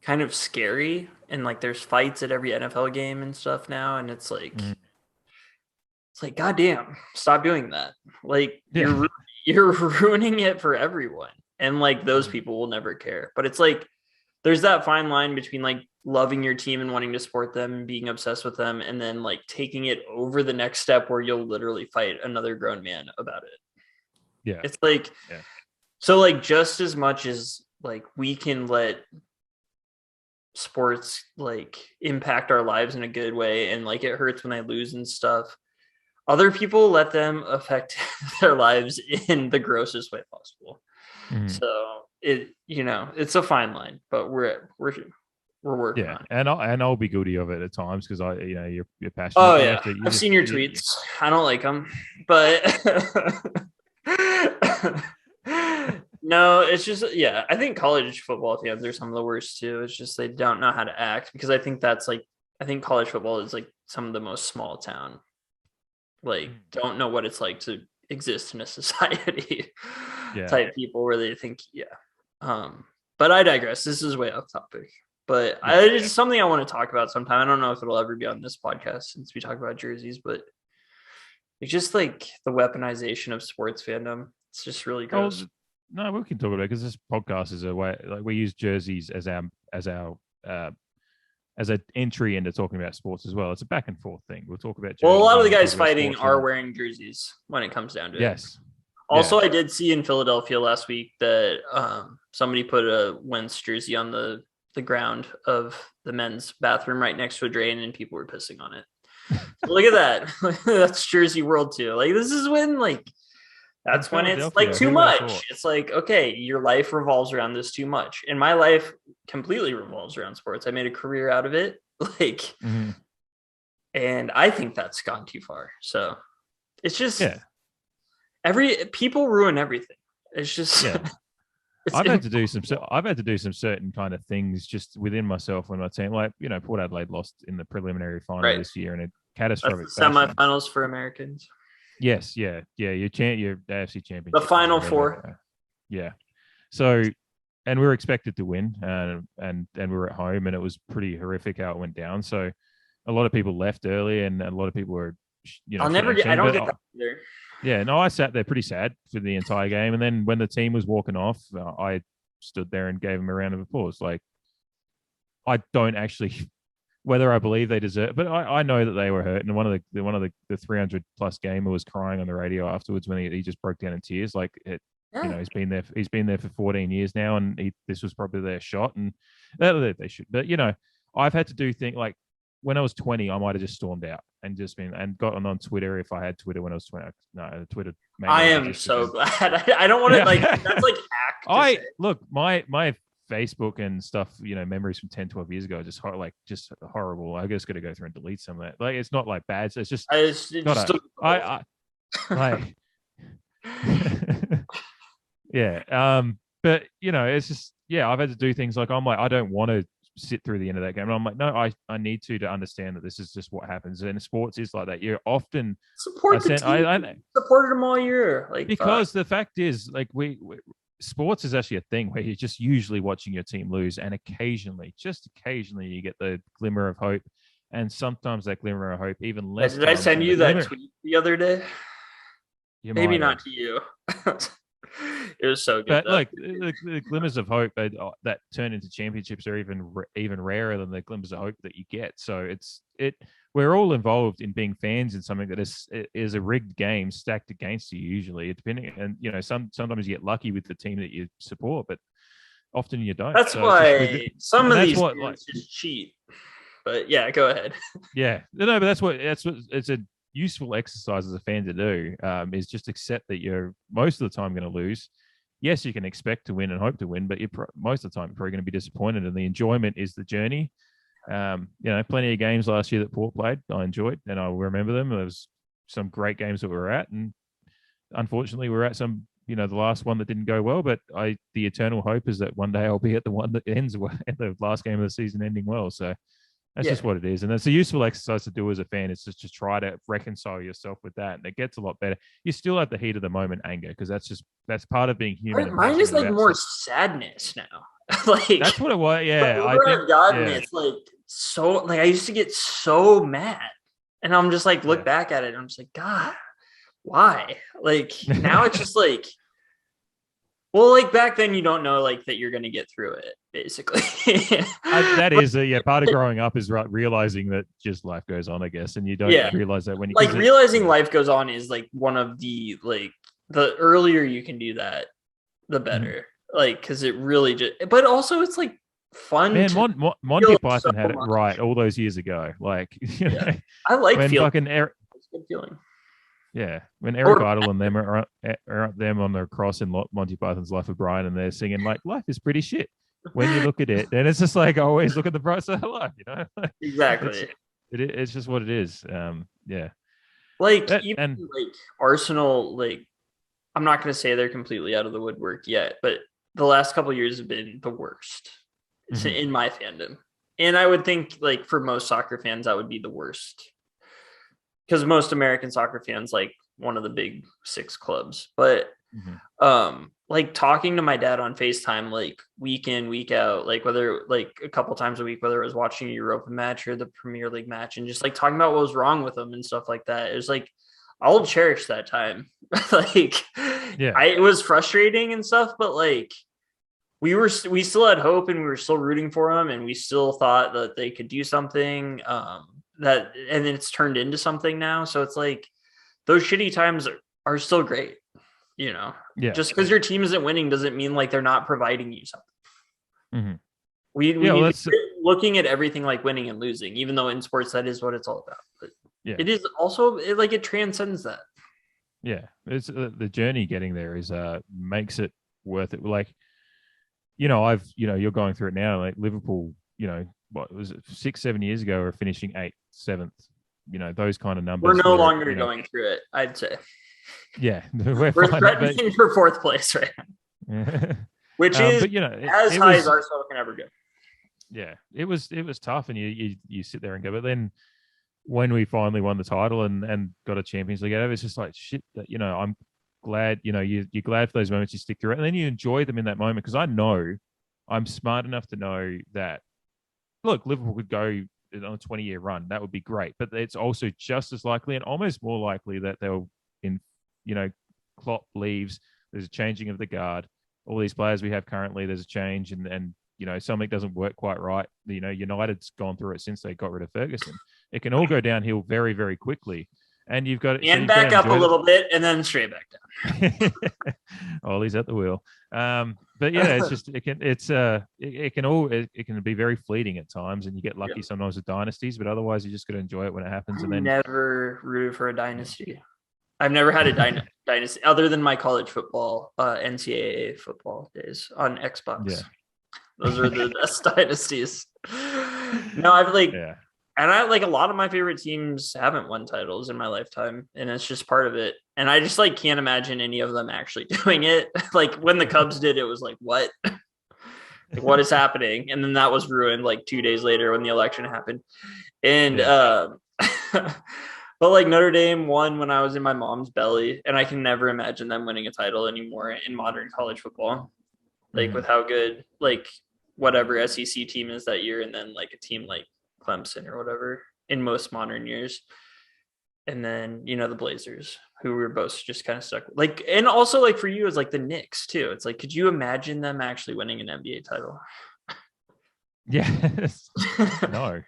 kind of scary, and like there's fights at every NFL game and stuff now, and it's like it's like, goddamn, stop doing that. Like, you're ruining it for everyone, and like those people will never care. But it's like there's that fine line between like loving your team and wanting to support them and being obsessed with them, and then like taking it over the next step where you'll literally fight another grown man about it. Yeah. It's like, so like just as much as like we can let sports like impact our lives in a good way, and like it hurts when they lose and stuff, other people let them affect their lives in the grossest way possible. So it's a fine line, but we're we're working Yeah, on it. and I'll be guilty of it at times because you're passionate. Oh But you yeah, have to. You I've just seen your tweets. I don't like them, but no, it's just yeah. I think college football fans are some of the worst too. It's just they don't know how to act because I think that's like I think college football is like some of the most small town like don't know what it's like to exist in a society yeah. type people where they think yeah but I digress, this is way off topic, but Yeah. it's something I want to talk about sometime. I don't know if it'll ever be on this podcast since we talk about jerseys, but it's just like the weaponization of sports fandom. It's just really Oh gross. no, we can talk about it because this podcast is a way like we use jerseys uh, as an entry into talking about sports as well. It's a back and forth thing. We'll talk about Well, a jerseys lot and of then the we'll talk guys about fighting sports. are wearing jerseys when it comes down to it. Yes. Also, Yeah. I did see in Philadelphia last week that somebody put a Wentz jersey on the ground of the men's bathroom right next to a drain, and people were pissing on it. So look at that. That's Jersey World too. Like this is when like that's when it's like too much. It's like okay, your life revolves around this too much, and my life completely revolves around sports. I made a career out of it, like, and I think that's gone too far. So it's just people ruin everything. It's just I've had to do some certain kind of things just within myself when my team, like Port Adelaide lost in the preliminary final this year in a catastrophic semifinals for Americans. Yes, yeah. Your AFC championship, the Final Four. Yeah. So, and we were expected to win, and we were at home, and it was pretty horrific how it went down. So, a lot of people left early, and a lot of people were, I don't get that either. Yeah, no, I sat there pretty sad for the entire game. And then when the team was walking off, I stood there and gave them a round of applause. Like, I don't actually, whether I believe they deserve, but I know that they were hurt. And one of the 300 plus gamer was crying on the radio afterwards when he just broke down in tears. Like, he's been there for 14 years now, and this was probably their shot, and they should. But I've had to do things like when I was 20, I might have just stormed out and just been and gotten on Twitter if I had Twitter when I was 20. No, Twitter. I am so glad. I don't want to like that's like hack. Look, my Facebook and stuff, memories from 10, 12 years ago, just horrible. I just got to go through and delete some of that. Like, it's not like bad. So it's just yeah. But it's just I've had to do things like I'm like I don't want to sit through the end of that game. And I'm like, no, I need to understand that this is just what happens. And sports is like that. You're often support the team. I supported them all year. Like because the fact is, like sports is actually a thing where you're just usually watching your team lose, and occasionally, just occasionally, you get the glimmer of hope. And sometimes that glimmer of hope even less. Did I send you that tweet the other day? Maybe not to you. It was so good. But like the glimmers of hope that turn into championships are even rarer than the glimmers of hope that you get. So we're all involved in being fans in something that is a rigged game stacked against you usually. Depending, and sometimes you get lucky with the team that you support, but often you don't. That's why some of these just cheat. But yeah, go ahead. Yeah, no, but that's what it's a useful exercise as a fan to do, is just accept that you're most of the time going to lose. Yes, you can expect to win and hope to win, but most of the time you're probably going to be disappointed, and the enjoyment is the journey. Plenty of games last year that Port played I enjoyed, and I remember them. There was some great games that we were at, and unfortunately we're at some, the last one that didn't go well, but the eternal hope is that one day I'll be at the one that ends at the last game of the season ending well. So that's just what it is. And it's a useful exercise to do as a fan. It's just to try to reconcile yourself with that. And it gets a lot better. You still have the heat of the moment anger, because that's part of being human. Mine is like more sadness now. Like that's what it was. Yeah. It's like so like I used to get so mad. And I'm just like look back at it and I'm just like, God, why? Like now it's just like well, like back then, you don't know like that you're going to get through it, basically. That is part of growing up is realizing that just life goes on, I guess, and you don't realize that when you like realizing life goes on is like one of the the earlier you can do that, the better. Like because it really just, but also it's like fun. Man, Monty Python had it right all those years ago. Like I like when feeling. Fucking it's a good feeling. Yeah, when Eric Idle and them are them on the cross in Monty Python's Life of Brian, and they're singing like "Life is pretty shit." when you look at it, and it's just like always look at the bright side of life, it's Exactly. it's just what it is. Yeah. Like That, even and like Arsenal, like I'm not going to say they're completely out of the woodwork yet, but the last couple of years have been the worst mhm, in my fandom. And I would think like for most soccer fans, that would be the worst because most American soccer fans like one of the big six clubs. But mhm. like talking to my dad on FaceTime like week in, week out, like whether like a couple times a week, whether it was watching a Europa match or the Premier League match, and just like talking about what was wrong with them and stuff like that. It was like I'll cherish that time. Like Yeah. it was frustrating and stuff, but like we still had hope and we were still rooting for them and we still thought that they could do something. That and then it's turned into something now. So it's like those shitty times are still great, you know. Yeah. Just because your team isn't winning doesn't mean like they're not providing you something. Mhm. We Yeah. Well, need to that's quit looking at everything like winning and losing, even though in sports that is what it's all about. But yeah. it is also like it transcends that. Yeah. It's the journey getting there is makes it worth it. Like, you're going through it now. Like Liverpool, what was it, 6, 7 years ago, or finishing eighth, seventh, those kind of We're numbers no where, longer going through it, I'd say. yeah, we're We're fine. But threatening for fourth place right now, yeah. which is But as it high as was, Arsenal can ever go. yeah, it was tough, and you sit there and go, but then when we finally won the title and got a Champions League out of it, it's just like shit. That I'm glad. You're glad for those moments, you stick through it, and then you enjoy them in that moment, because I know I'm smart enough to know that, look, Liverpool could go on a 20-year run. That would be great, but it's also just as likely and almost more likely that they'll, in Klopp leaves. There's a changing of the guard. All these players we have currently, there's a change, and something doesn't work quite right. United's gone through it since they got rid of Ferguson. It can all go downhill very, very quickly, and you've got And to back up a enjoy little bit and then straight back it. Ollie's at the wheel. But yeah, it's just it can be very fleeting at times, and you get down. lucky sometimes with dynasties, but otherwise you just got to enjoy it when it happens. I And then never rooted for a dynasty. I've never had a dynasty other than my college football, NCAA football days on Xbox. yeah, Those are the best dynasties. No, I've like, yeah, and I like a lot of my favorite teams haven't won titles in my lifetime, and it's just part of it. And I just like can't imagine any of them actually doing it. Like when the Cubs did, it was like, what? Like, what is happening? And then that was ruined like 2 days later when the election happened. And yeah. but like Notre Dame won when I was in my mom's belly, and I can never imagine them winning a title anymore in modern college football. Like Mhm. with how good like whatever SEC team is that year, and then like a team like Clemson or whatever in most modern years. And then the Blazers, who were both just kind of stuck. Like, and also like for you is like the Knicks too. It's like, could you imagine them actually winning an NBA title? Yes. No,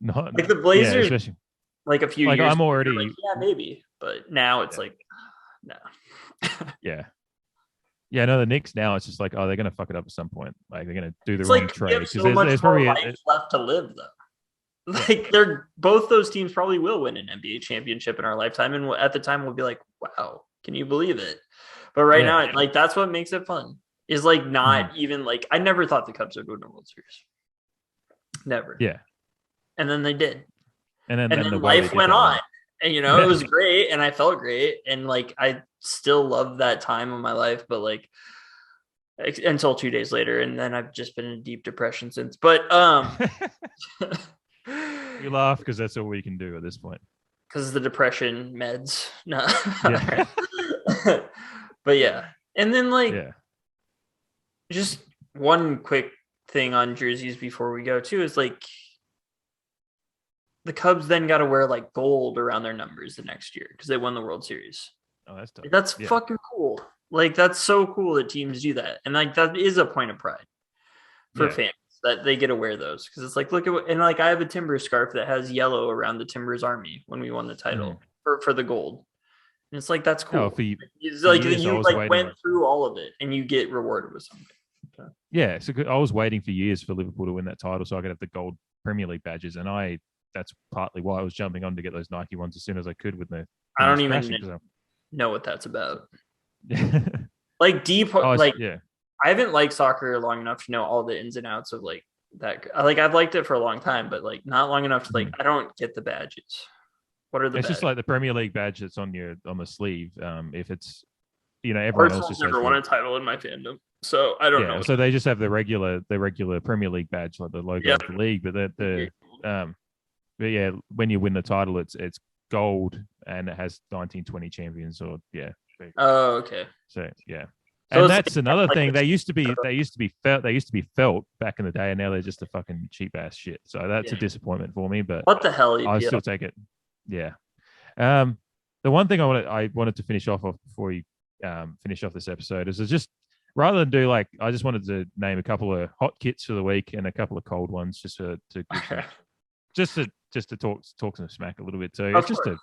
not, Like the yeah, Blazers, especially like a few like years I'm ago, you're like, already, yeah, maybe. But now it's yeah, like, no. yeah. Yeah, no, the Knicks now, it's just like, oh, they're going to fuck it up at some point. Like they're going to do the It's wrong like we trade, have because so there's much more probably life left to live, though. yeah, Like they're both those teams probably will win an NBA championship in our lifetime, and at the time we'll be like, wow, can you believe it? But right yeah, now, like that's what makes it fun. Is like mhm, not even like I never thought the Cubs would win a World Series, never, yeah. and then they did, And then and then the then way they life did went that on, one, and it yeah, was great, and I felt great, and like I still love that time of my life, but like until 2 days later, and then I've just been in a deep depression since. But we laugh because that's all we can do at this point. because the depression meds. No. Yeah, But yeah. And then like yeah, just one quick thing on jerseys before we go too is like the Cubs then got to wear like gold around their numbers the next year because they won the World Series. oh, that's tough. That's Yeah, fucking cool. Like that's so cool that teams do that. And like that is a point of pride for yeah, fans that they get to wear those because it's like look at what and like I have a Timber scarf that has yellow around the Timbers army when we won the mhm. title for the gold. And it's like that's Oh, cool. It's for like years I you was like went waiting. through all of it and you get rewarded with something. Okay. Yeah, so I was waiting for years for Liverpool to win that title so I could have the gold Premier League badges, and that's partly why I was jumping on to get those Nike ones as soon as I could with the I thing don't was even crashing. Because know what that's about. I'm, Like deep I was, like yeah, I haven't liked soccer long enough to know all the ins and outs of like that. Like I've liked it for a long time, but like not long enough to like I don't get the badges. What are the It's badges? just like the Premier League badge that's on the sleeve. If it's everyone else Arsenal's just never has won the a title in my fandom, so I don't know. so they just have the regular Premier League badge, like the logo of the league. But but yeah, when you win the title, it's gold and it has 1920 champions or Oh, okay. So yeah. So And it's that's like, another like thing. it's- They used to be felt back in the day, and now they're just a fucking cheap ass shit. So that's a disappointment for me. But what the hell, I EPL? still take it. Yeah. The one thing I wanted to finish off before you finish off this episode is just rather than do like I just wanted to name a couple of hot kits for the week and a couple of cold ones just to give some, just to talk some smack a little bit too. Of It's just course.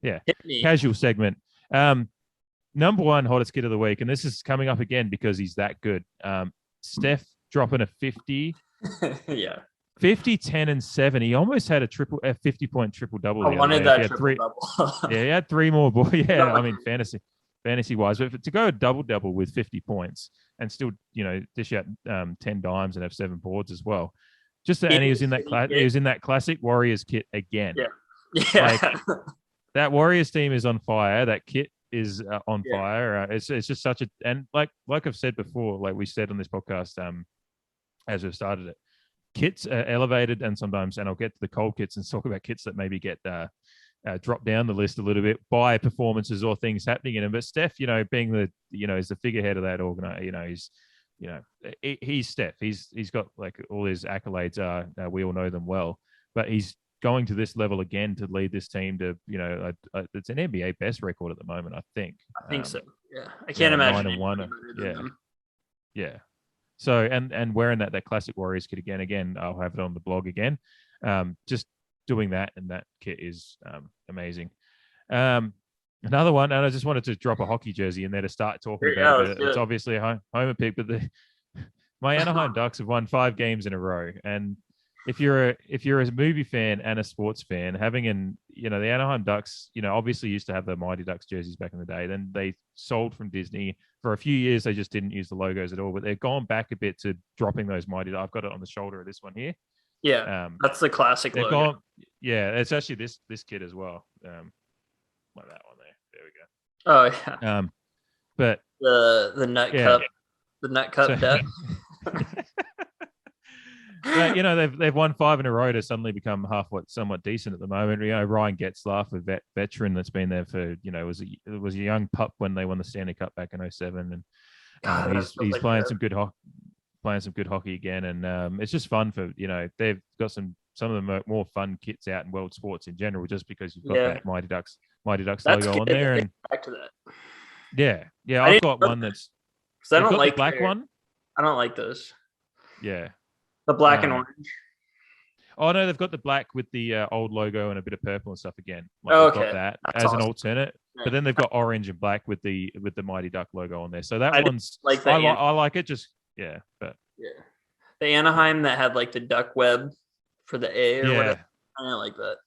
a Hit me. casual segment. Number one hottest kid of the week, and this is coming up again because he's that good. Steph dropping a 50, Yeah. 50, 10, and 7. He almost had a 50-point triple double. I wanted that triple double. Yeah, he had three more boys. Yeah, I mean fantasy wise, but to go a double with 50 points and still dish out 10 dimes and have 7 boards as well. And he was in that classic Warriors kit again. Yeah. Like that Warriors team is on fire. That kit is on fire. It's just such a and like I've said before, like we said on this podcast, as we've started it, kits are elevated and I'll get to the cold kits and talk about kits that maybe get drop down the list a little bit by performances or things happening in them. But Steph, being is the figurehead of that organization, he's Steph. He's got like all his accolades we all know them well, but he's going to this level again to lead this team to, it's an NBA best record at the moment, I think. I think so. Yeah. I can't imagine 9-1. Yeah. So, and wearing that classic Warriors kit again, I'll have it on the blog again. Just doing that, and that kit is amazing. Another one, and I just wanted to drop a hockey jersey in there to start talking about it. It's obviously a homer pick, but my Anaheim Ducks have won 5 games in a row, and if you're a movie fan and a sports fan, having the Anaheim Ducks, obviously used to have the Mighty Ducks jerseys back in the day. Then they sold from Disney for a few years. They just didn't use the logos at all, but they've gone back a bit to dropping those Mighty Ducks. I've got it on the shoulder of this one here. Yeah, that's the classic logo. It's actually this kid as well. Like that one there. There we go. Oh yeah. But the nut cup, the nut cup deck. But they've won 5 in a row to suddenly become somewhat decent at the moment. Ryan Getzlaff, a veteran that's been there for was a young pup when they won the Stanley Cup back in 2007, and he's playing some good hockey again, and it's just fun for they've got some of the more fun kits out in world sports in general, just because you've got that Mighty Ducks logo on there, and back to that. Yeah, I've got one that's because I don't like the black one. I don't like those. Yeah. The black and orange. Oh no, they've got the black with the old logo and a bit of purple and stuff again. They've got that as awesome. An alternate, but then they've got orange and black with the Mighty Duck logo on there. So that one's like that. I like it. But the Anaheim that had like the duck web for the A or whatever. I don't like that.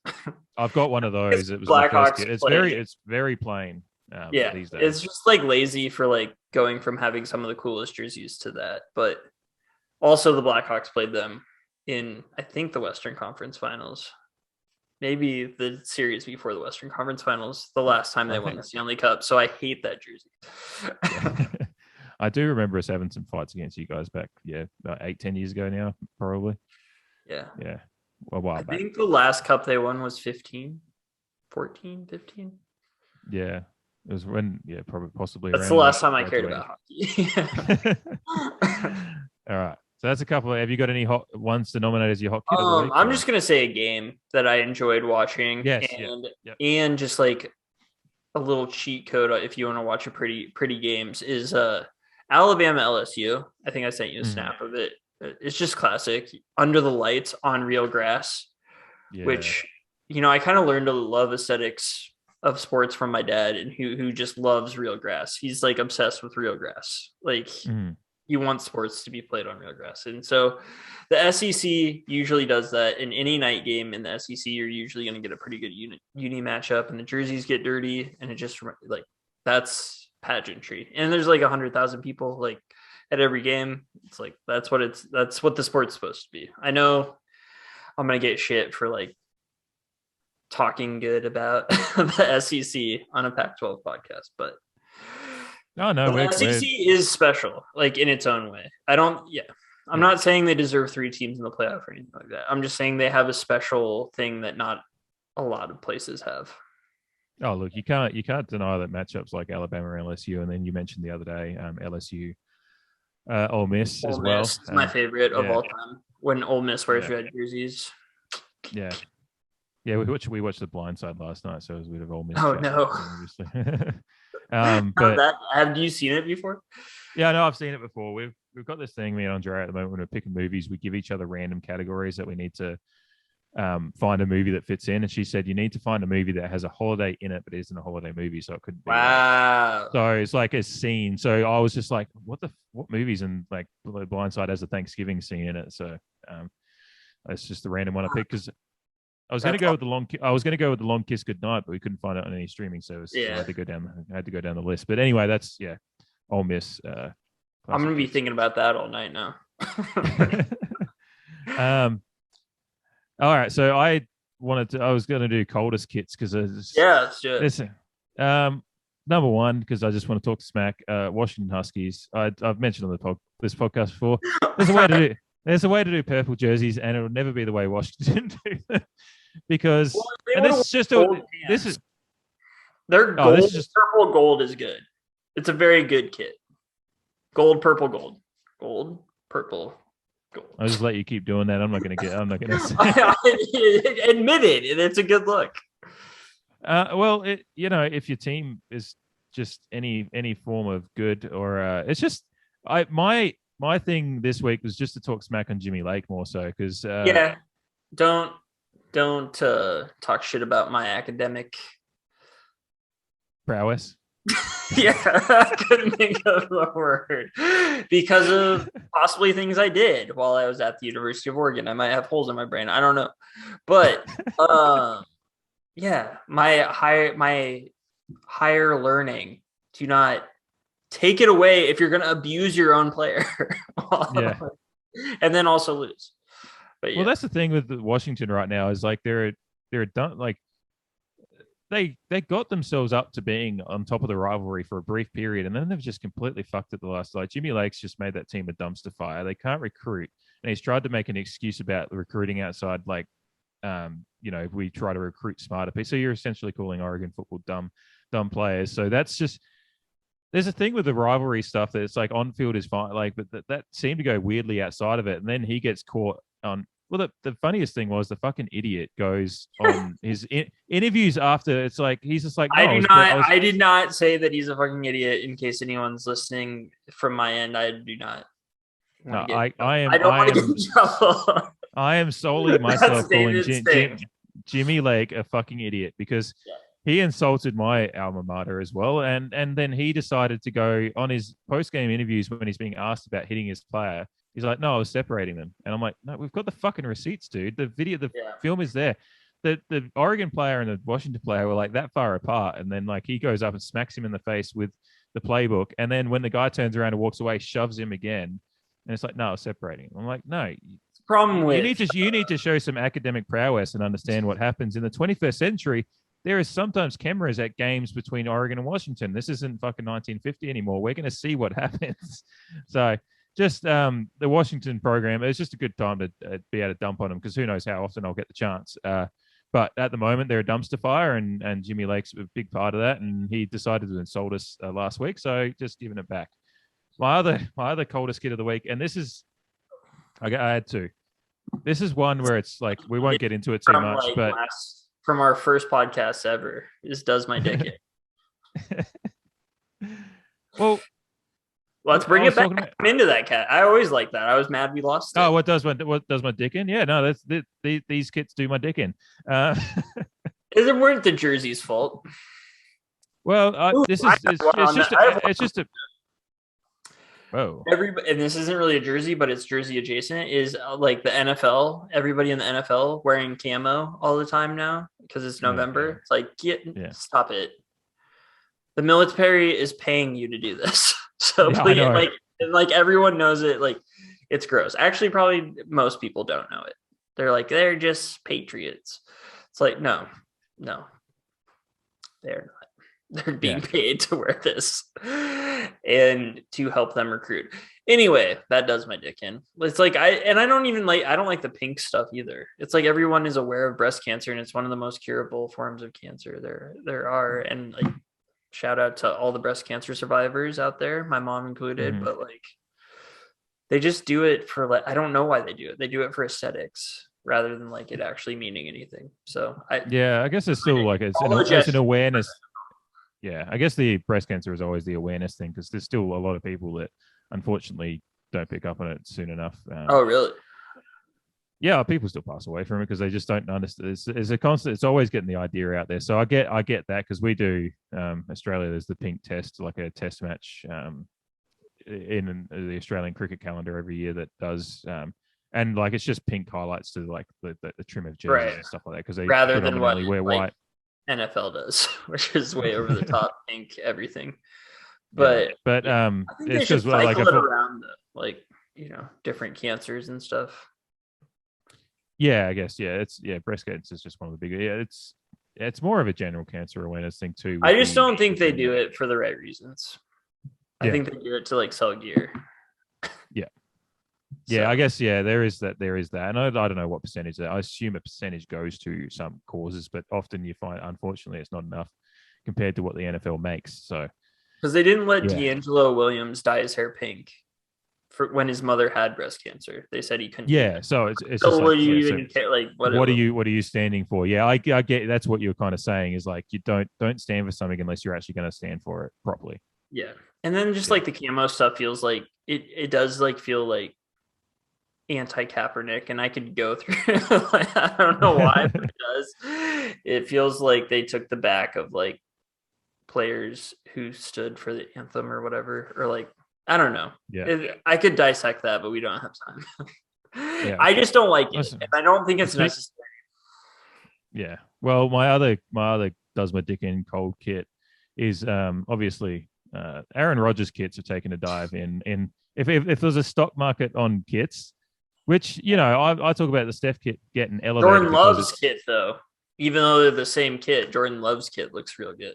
I've got one of those. It was Blackhawks. It's very plain. These days. It's just like lazy for like going from having some of the coolest jerseys to that, but. Also, the Blackhawks played them in, I think, the Western Conference Finals. Maybe the series before the Western Conference Finals, the last time they won the Stanley Cup. So I hate that jersey. I do remember us having some fights against you guys back, about 8-10 years ago now, probably. Yeah. A while back. I think the last cup they won was 15. Yeah. It was when, probably possibly. That's the last time I cared about hockey. All right. So that's a couple. Have you got any hot ones to nominate as your hot kid of the week? I'm just gonna say a game that I enjoyed watching, and just like a little cheat code if you want to watch a pretty games is Alabama LSU. I think I sent you a snap of it. It's just classic under the lights on real grass, which I kind of learned to love aesthetics of sports from my dad, and who just loves real grass. He's like obsessed with real grass, like. You want sports to be played on real grass. And so the SEC usually does that. In any night game in the SEC, you're usually going to get a pretty good uni matchup, and the jerseys get dirty, and it just like that's pageantry. And there's like 100,000 people. Like at every game. It's like that's what the sport's supposed to be. I know I'm gonna get shit for like talking good about the SEC on a Pac-12 podcast, but the SEC is special, like in its own way. I'm not saying they deserve 3 teams in the playoff or anything like that. I'm just saying they have a special thing that not a lot of places have. Oh, look, you can't deny that matchups like Alabama and LSU, and then you mentioned the other day LSU, Ole Miss as well. It's my favorite of all time. When Ole Miss wears red jerseys. Yeah. Yeah, we watched The Blind Side last night, so it was a bit of Ole Miss. Oh no! Obviously. But have you seen it before? Yeah, no, I've seen it before. We've got this thing, me and Andrea, at the moment when we're picking movies, we give each other random categories that we need to find a movie that fits in. And she said you need to find a movie that has a holiday in it, but isn't a holiday movie, so it couldn't be. Wow. So it's like a scene. So I was just like, what movies? And like The Blind Side has a Thanksgiving scene in it, so that's just the random one I picked because I was going to go with the Long Kiss Goodnight, but we couldn't find it on any streaming service. Yeah, so I had to go down the list. But anyway, that's Ole Miss. I'm going to be thinking about that all night now. All right, so I was going to do coldest kits because let's do it. Listen, number one, because I just want to talk smack. Washington Huskies. I've mentioned on this podcast before. There's a way to do purple jerseys, and it'll never be the way Washington do them. Because their gold, purple gold is good. It's a very good kit. Gold, purple, gold, purple, gold. I'll just let you keep doing that. I'm not going to say. Admit it. It's a good look. Well, if your team is just any form of good, or it's just my thing this week was just to talk smack on Jimmy Lake more so because don't talk shit about my academic prowess. Yeah, I couldn't think of the word because of possibly things I did while I was at the University of Oregon. I might have holes in my brain. I don't know, but my higher learning. Do not take it away if you're going to abuse your own player. And then also lose. But well, that's the thing with Washington right now is like they're done. Like they got themselves up to being on top of the rivalry for a brief period, and then they've just completely fucked it the last. Like Jimmy Lake's just made that team a dumpster fire. They can't recruit, and he's tried to make an excuse about the recruiting outside. Like, if we try to recruit smarter people, so you're essentially calling Oregon football dumb players. So that's just. There's a thing with the rivalry stuff that it's like on field is fine, like, but that seemed to go weirdly outside of it, and then he gets caught on. Well, the funniest thing was the fucking idiot goes on his interviews after. It's like he's just like, no, I did not say that he's a fucking idiot. In case anyone's listening from my end, I do not. No, I am. I don't want to get in trouble. I am solely myself calling Jimmy Lake a fucking idiot because. Yeah. He insulted my alma mater as well, and then he decided to go on his post-game interviews when he's being asked about hitting his player. He's like, "No, I was separating them," and I'm like, "No, we've got the fucking receipts, dude. The film is there. The Oregon player and the Washington player were like that far apart, and then like he goes up and smacks him in the face with the playbook, and then when the guy turns around and walks away, shoves him again, and it's like, "No, I was separating him." I'm like, "No." You need to show some academic prowess and understand what happens in the 21st century. There is sometimes cameras at games between Oregon and Washington. This isn't fucking 1950 anymore. We're going to see what happens. So just the Washington program, it's just a good time to be able to dump on them because who knows how often I'll get the chance. But at the moment, they're a dumpster fire, and Jimmy Lake's a big part of that. And he decided to insult us last week, so just giving it back. My other coldest kid of the week, and this is, I had two. This is one where it's like we won't get into it too much, but. From our first podcast ever, does my dick in. Well, let's bring it back. I'm into that cat. I always like that. I was mad we lost it. Oh, what does my dick in? Yeah, no, these kits do my dick in. It weren't the jersey's fault. Well, it's just a. Oh. And this isn't really a jersey, but it's jersey adjacent. Is like the NFL. Everybody in the NFL wearing camo all the time now because it's November. Yeah. It's like, stop it. The military is paying you to do this, so please, And like everyone knows it. Like it's gross. Actually, probably most people don't know it. They're like, they're just patriots. It's like, no, no, they're not. They're being paid to wear this and to help them recruit. Anyway, that does my dick in. It's like I don't like the pink stuff either. It's like everyone is aware of breast cancer and it's one of the most curable forms of cancer there are. And like shout out to all the breast cancer survivors out there, my mom included, but like they just do it for like I don't know why they do it. They do it for aesthetics rather than like it actually meaning anything. So I guess it's still like it's an awareness. Yeah, I guess the breast cancer is always the awareness thing because there's still a lot of people that unfortunately don't pick up on it soon enough. Oh, really? Yeah, people still pass away from it because they just don't understand. It's a constant. It's always getting the idea out there. So I get that because we do Australia. There's the pink test, like a test match in the Australian cricket calendar every year that does. And like it's just pink highlights to like the trim of jerseys and stuff like that because they rather than what wear white. NFL does, which is way over the top pink everything. But I think it's just like it around like different cancers and stuff. Yeah, I guess breast cancer is just one of the bigger. Yeah, it's more of a general cancer awareness thing too. I just don't think they do it for the right reasons. I think they do it to like sell gear. Yeah. Yeah, so, I guess there is that, and I don't know what percentage that. I assume a percentage goes to some causes, but often you find, unfortunately, it's not enough compared to what the NFL makes. So, because they didn't let D'Angelo Williams dye his hair pink for when his mother had breast cancer, they said he couldn't. Yeah, so it's so just what you even care? Like, what are you standing for? Yeah, I get that's what you're kind of saying is like you don't stand for something unless you're actually going to stand for it properly. Yeah, and then just like the camo stuff feels like it does like feel like anti-Kaepernick, and I could go through like, I don't know why, but it does. It feels like they took the back of like players who stood for the anthem or whatever, or like I don't know. I could dissect that, but we don't have time. I just don't like it, and I don't think it's necessary. Yeah. Well, my other does my dick in cold kit is obviously Aaron Rodgers kits have taken a dive in if there's a stock market on kits. Which, I talk about the Steph kit getting elevated. Jordan Love's kit, though, even though they're the same kit, Jordan Love's kit looks real good.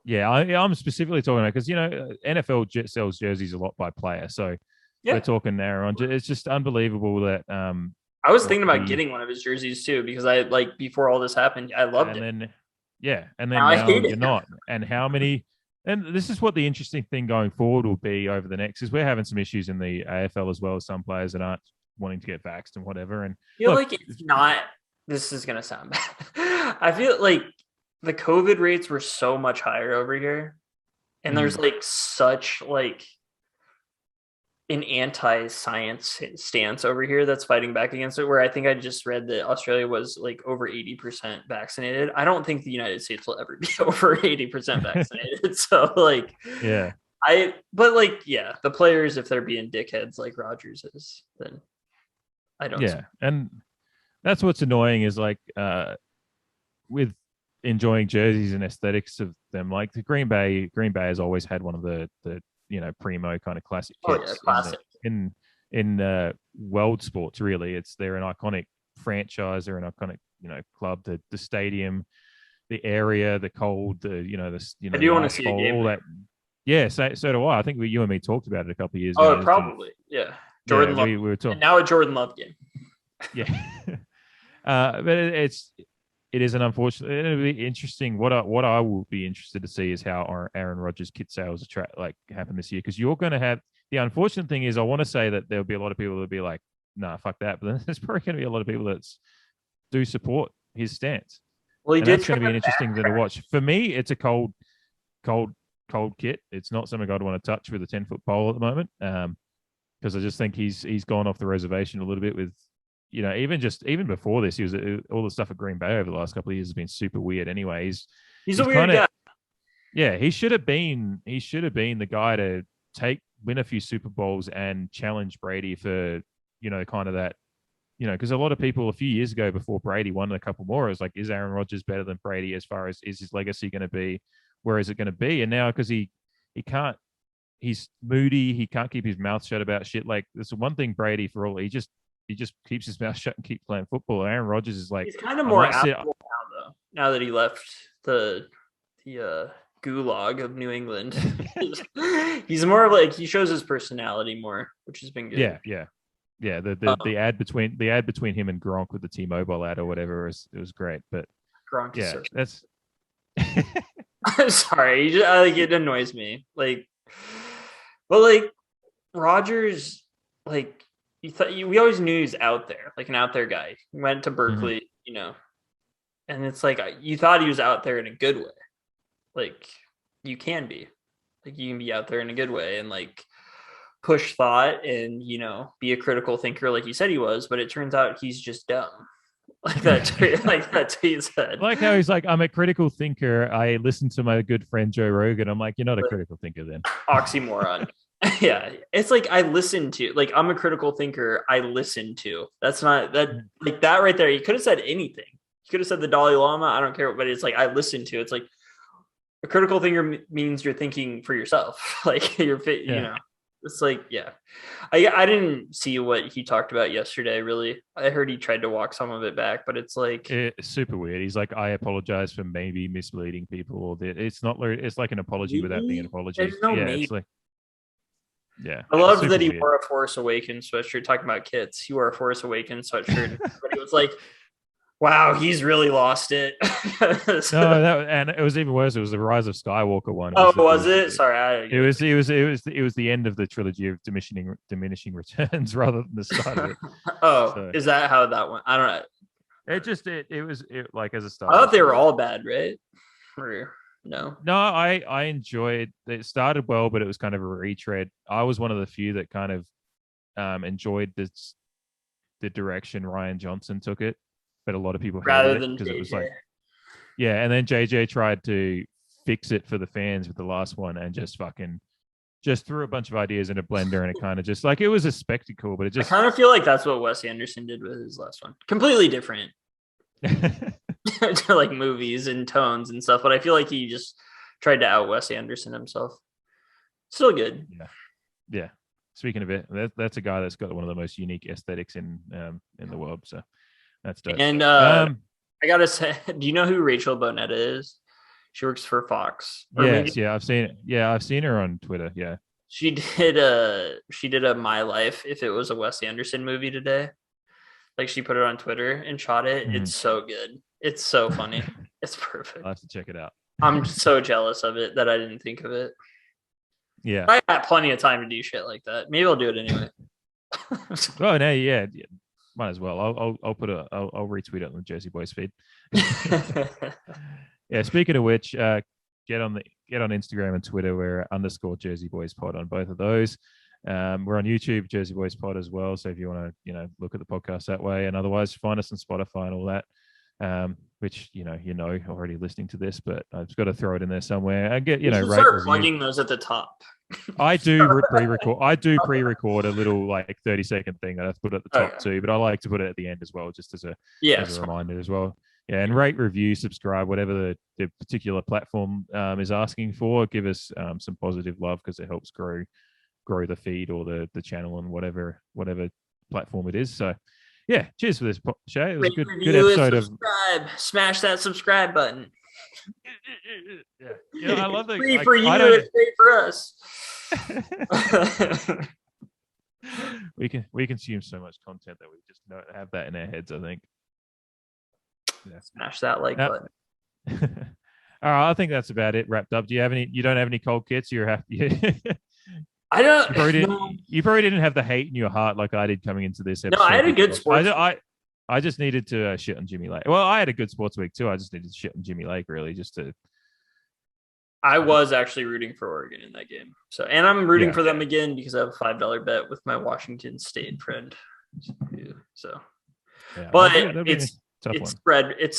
Yeah, I'm specifically talking about because, NFL sells jerseys a lot by player. So we're talking there on. It's just unbelievable that. I was thinking about getting one of his jerseys, too, because I like before all this happened, I loved it. And then now you're not. And how many. And this is what the interesting thing going forward will be over the next is we're having some issues in the AFL as well as some players that aren't wanting to get vaxxed and whatever. And I feel like it's not, this is going to sound bad. I feel like the COVID rates were so much higher over here. And there's like such like an anti-science stance over here that's fighting back against it, where I think I just read that Australia was like over 80% vaccinated. I don't think the United States will ever be over 80% vaccinated. So like, the players, if they're being dickheads like Rodgers is, then I don't. Yeah. And that's what's annoying is like with enjoying jerseys and aesthetics of them, like the Green Bay has always had one of the primo kind of classic kits in world sports. Really, they're an iconic franchise. They're an iconic club. The stadium, the area, the cold, I do want to see a game. All that. Yeah, so do I. I think you and me talked about it a couple of years ago. Oh, probably. Yeah. Jordan Love. We were talking. And now a Jordan Love game. Yeah. But it is an unfortunate. It'll be interesting. What I will be interested to see is how Aaron Rodgers kit sales happen this year, because you're going to have the unfortunate thing is I want to say that there'll be a lot of people that'll be like, nah, fuck that. But then there's probably going to be a lot of people that do support his stance. Well, that's going to be an interesting thing to watch. For me, it's a cold kit. It's not something I'd want to touch with a 10-foot pole at the moment. Because I just think he's gone off the reservation a little bit with. Even before this, he was all the stuff at Green Bay over the last couple of years has been super weird. Anyway, he's a weird guy. Yeah, he should have been the guy to win a few Super Bowls and challenge Brady for kind of that, because a lot of people a few years ago before Brady won a couple more, it was like, is Aaron Rodgers better than Brady as far as is his legacy going to be? Where is it going to be? And now because he can't he's moody. He can't keep his mouth shut about shit. Like there's one thing Brady for all. He just keeps his mouth shut and keeps playing football. Aaron Rodgers is like he's kind of more affable now, though. Now that he left the gulag of New England, he's more of like he shows his personality more, which has been good. Yeah. The ad between him and Gronk with the T-Mobile ad or whatever it was great. But Gronk, yeah, that's. I'm sorry, it annoys me. Like, but like Rodgers, like we always knew he's out there, like an out there guy. He went to Berkeley, and it's like you thought he was out there in a good way. Like you can be out there in a good way and like push thought and be a critical thinker like you said he was, but it turns out he's just dumb. Like that's what he said. Like how he's like, I'm a critical thinker. I listen to my good friend Joe Rogan. I'm like, you're not a critical thinker then. Oxymoron. Yeah. It's like I listen to, like I'm a critical thinker. I listen to. That's not that like that right there. He could have said anything. He could have said the Dalai Lama. I don't care, but it's like I listen to. It's like a critical thinker means you're thinking for yourself. Like you're fit, It's like, yeah, I didn't see what he talked about yesterday. Really, I heard he tried to walk some of it back, but it's like it's super weird. He's like, I apologize for maybe misleading people. It's not. It's like an apology without being an apology. There's no maybe. It's like, yeah. I love that he wore a Force Awakens sweatshirt. Talking about kits, he wore a Force Awakens sweatshirt, but he was like, wow, he's really lost it. And it was even worse. It was the Rise of Skywalker one. Was it? Sorry, it was the end of the trilogy of diminishing returns rather than the start of it. Is that how that went? I don't know. It was like as a start. I thought they were all bad, right? Or no? No, I enjoyed. It started well, but it was kind of a retread. I was one of the few that kind of enjoyed the direction Rian Johnson took it. But a lot of people hated it because it was like, yeah. And then JJ tried to fix it for the fans with the last one and just threw a bunch of ideas in a blender and it kind of just like it was a spectacle, but it just I kind of feel like that's what Wes Anderson did with his last one. Completely different to like movies and tones and stuff, but I feel like he just tried to out Wes Anderson himself. Still good. Yeah. Speaking of it, that's a guy that's got one of the most unique aesthetics in the world. So. That's dope. And I gotta say, do you know who Rachel Bonetta is? She works for Fox. Yeah, I've seen it. Yeah, I've seen her on Twitter. Yeah, she did a My Life if it was a Wes Anderson movie today. Like she put it on Twitter and shot it. It's so good. It's so funny. It's perfect. I'll have to check it out. I'm so jealous of it that I didn't think of it. Yeah, I got plenty of time to do shit like that. Maybe I'll do it anyway. Oh no, yeah. Might as well. I'll retweet it on the Jersey Boys feed. Yeah. Speaking of which, get on Instagram and Twitter. We're _ Jersey Boys Pod on both of those. We're on YouTube, Jersey Boys Pod as well. So if you want to, look at the podcast that way, and otherwise find us on Spotify and all that. Which already listening to this, but I've just got to throw it in there somewhere. I get start plugging those at the top. I do pre-record. I do pre-record a little like 30-second thing that I put at the top too, but I like to put it at the end as well, just as a reminder as well. Yeah, and rate, review, subscribe, whatever the particular platform is asking for. Give us some positive love because it helps grow the feed or the channel and whatever platform it is. So. Yeah, cheers for this, Shay. It was a good episode of. Smash that subscribe button. Yeah, I love that. Free for you, it's free for us. we consume so much content that we just don't have that in our heads. I think. Yeah. Smash that like button. All right, I think that's about it. Wrapped up. Do you have any? You don't have any cold kits? You're happy. I don't. You probably didn't have the hate in your heart like I did coming into this episode. No, I had a good sports. I just needed to shit on Jimmy Lake. Well, I had a good sports week too. I just needed to shit on Jimmy Lake really just to. I was actually rooting for Oregon in that game. So, and I'm rooting for them again because I have a $5 bet with my Washington State friend. So, but it's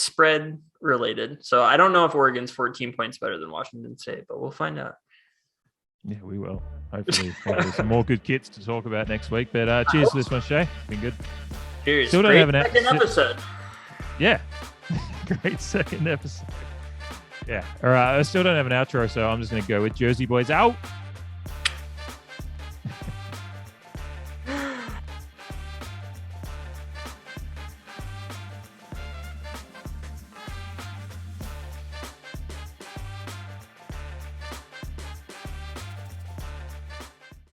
spread related. So I don't know if Oregon's 14 points better than Washington State, but we'll find out. Yeah, we will. Hopefully some more good kits to talk about next week. But cheers to this one, Shay. Been good. Cheers. Still don't have an second episode. Yeah. Great second episode. Yeah. All right. I still don't have an outro, so I'm just going to go with Jersey Boys out.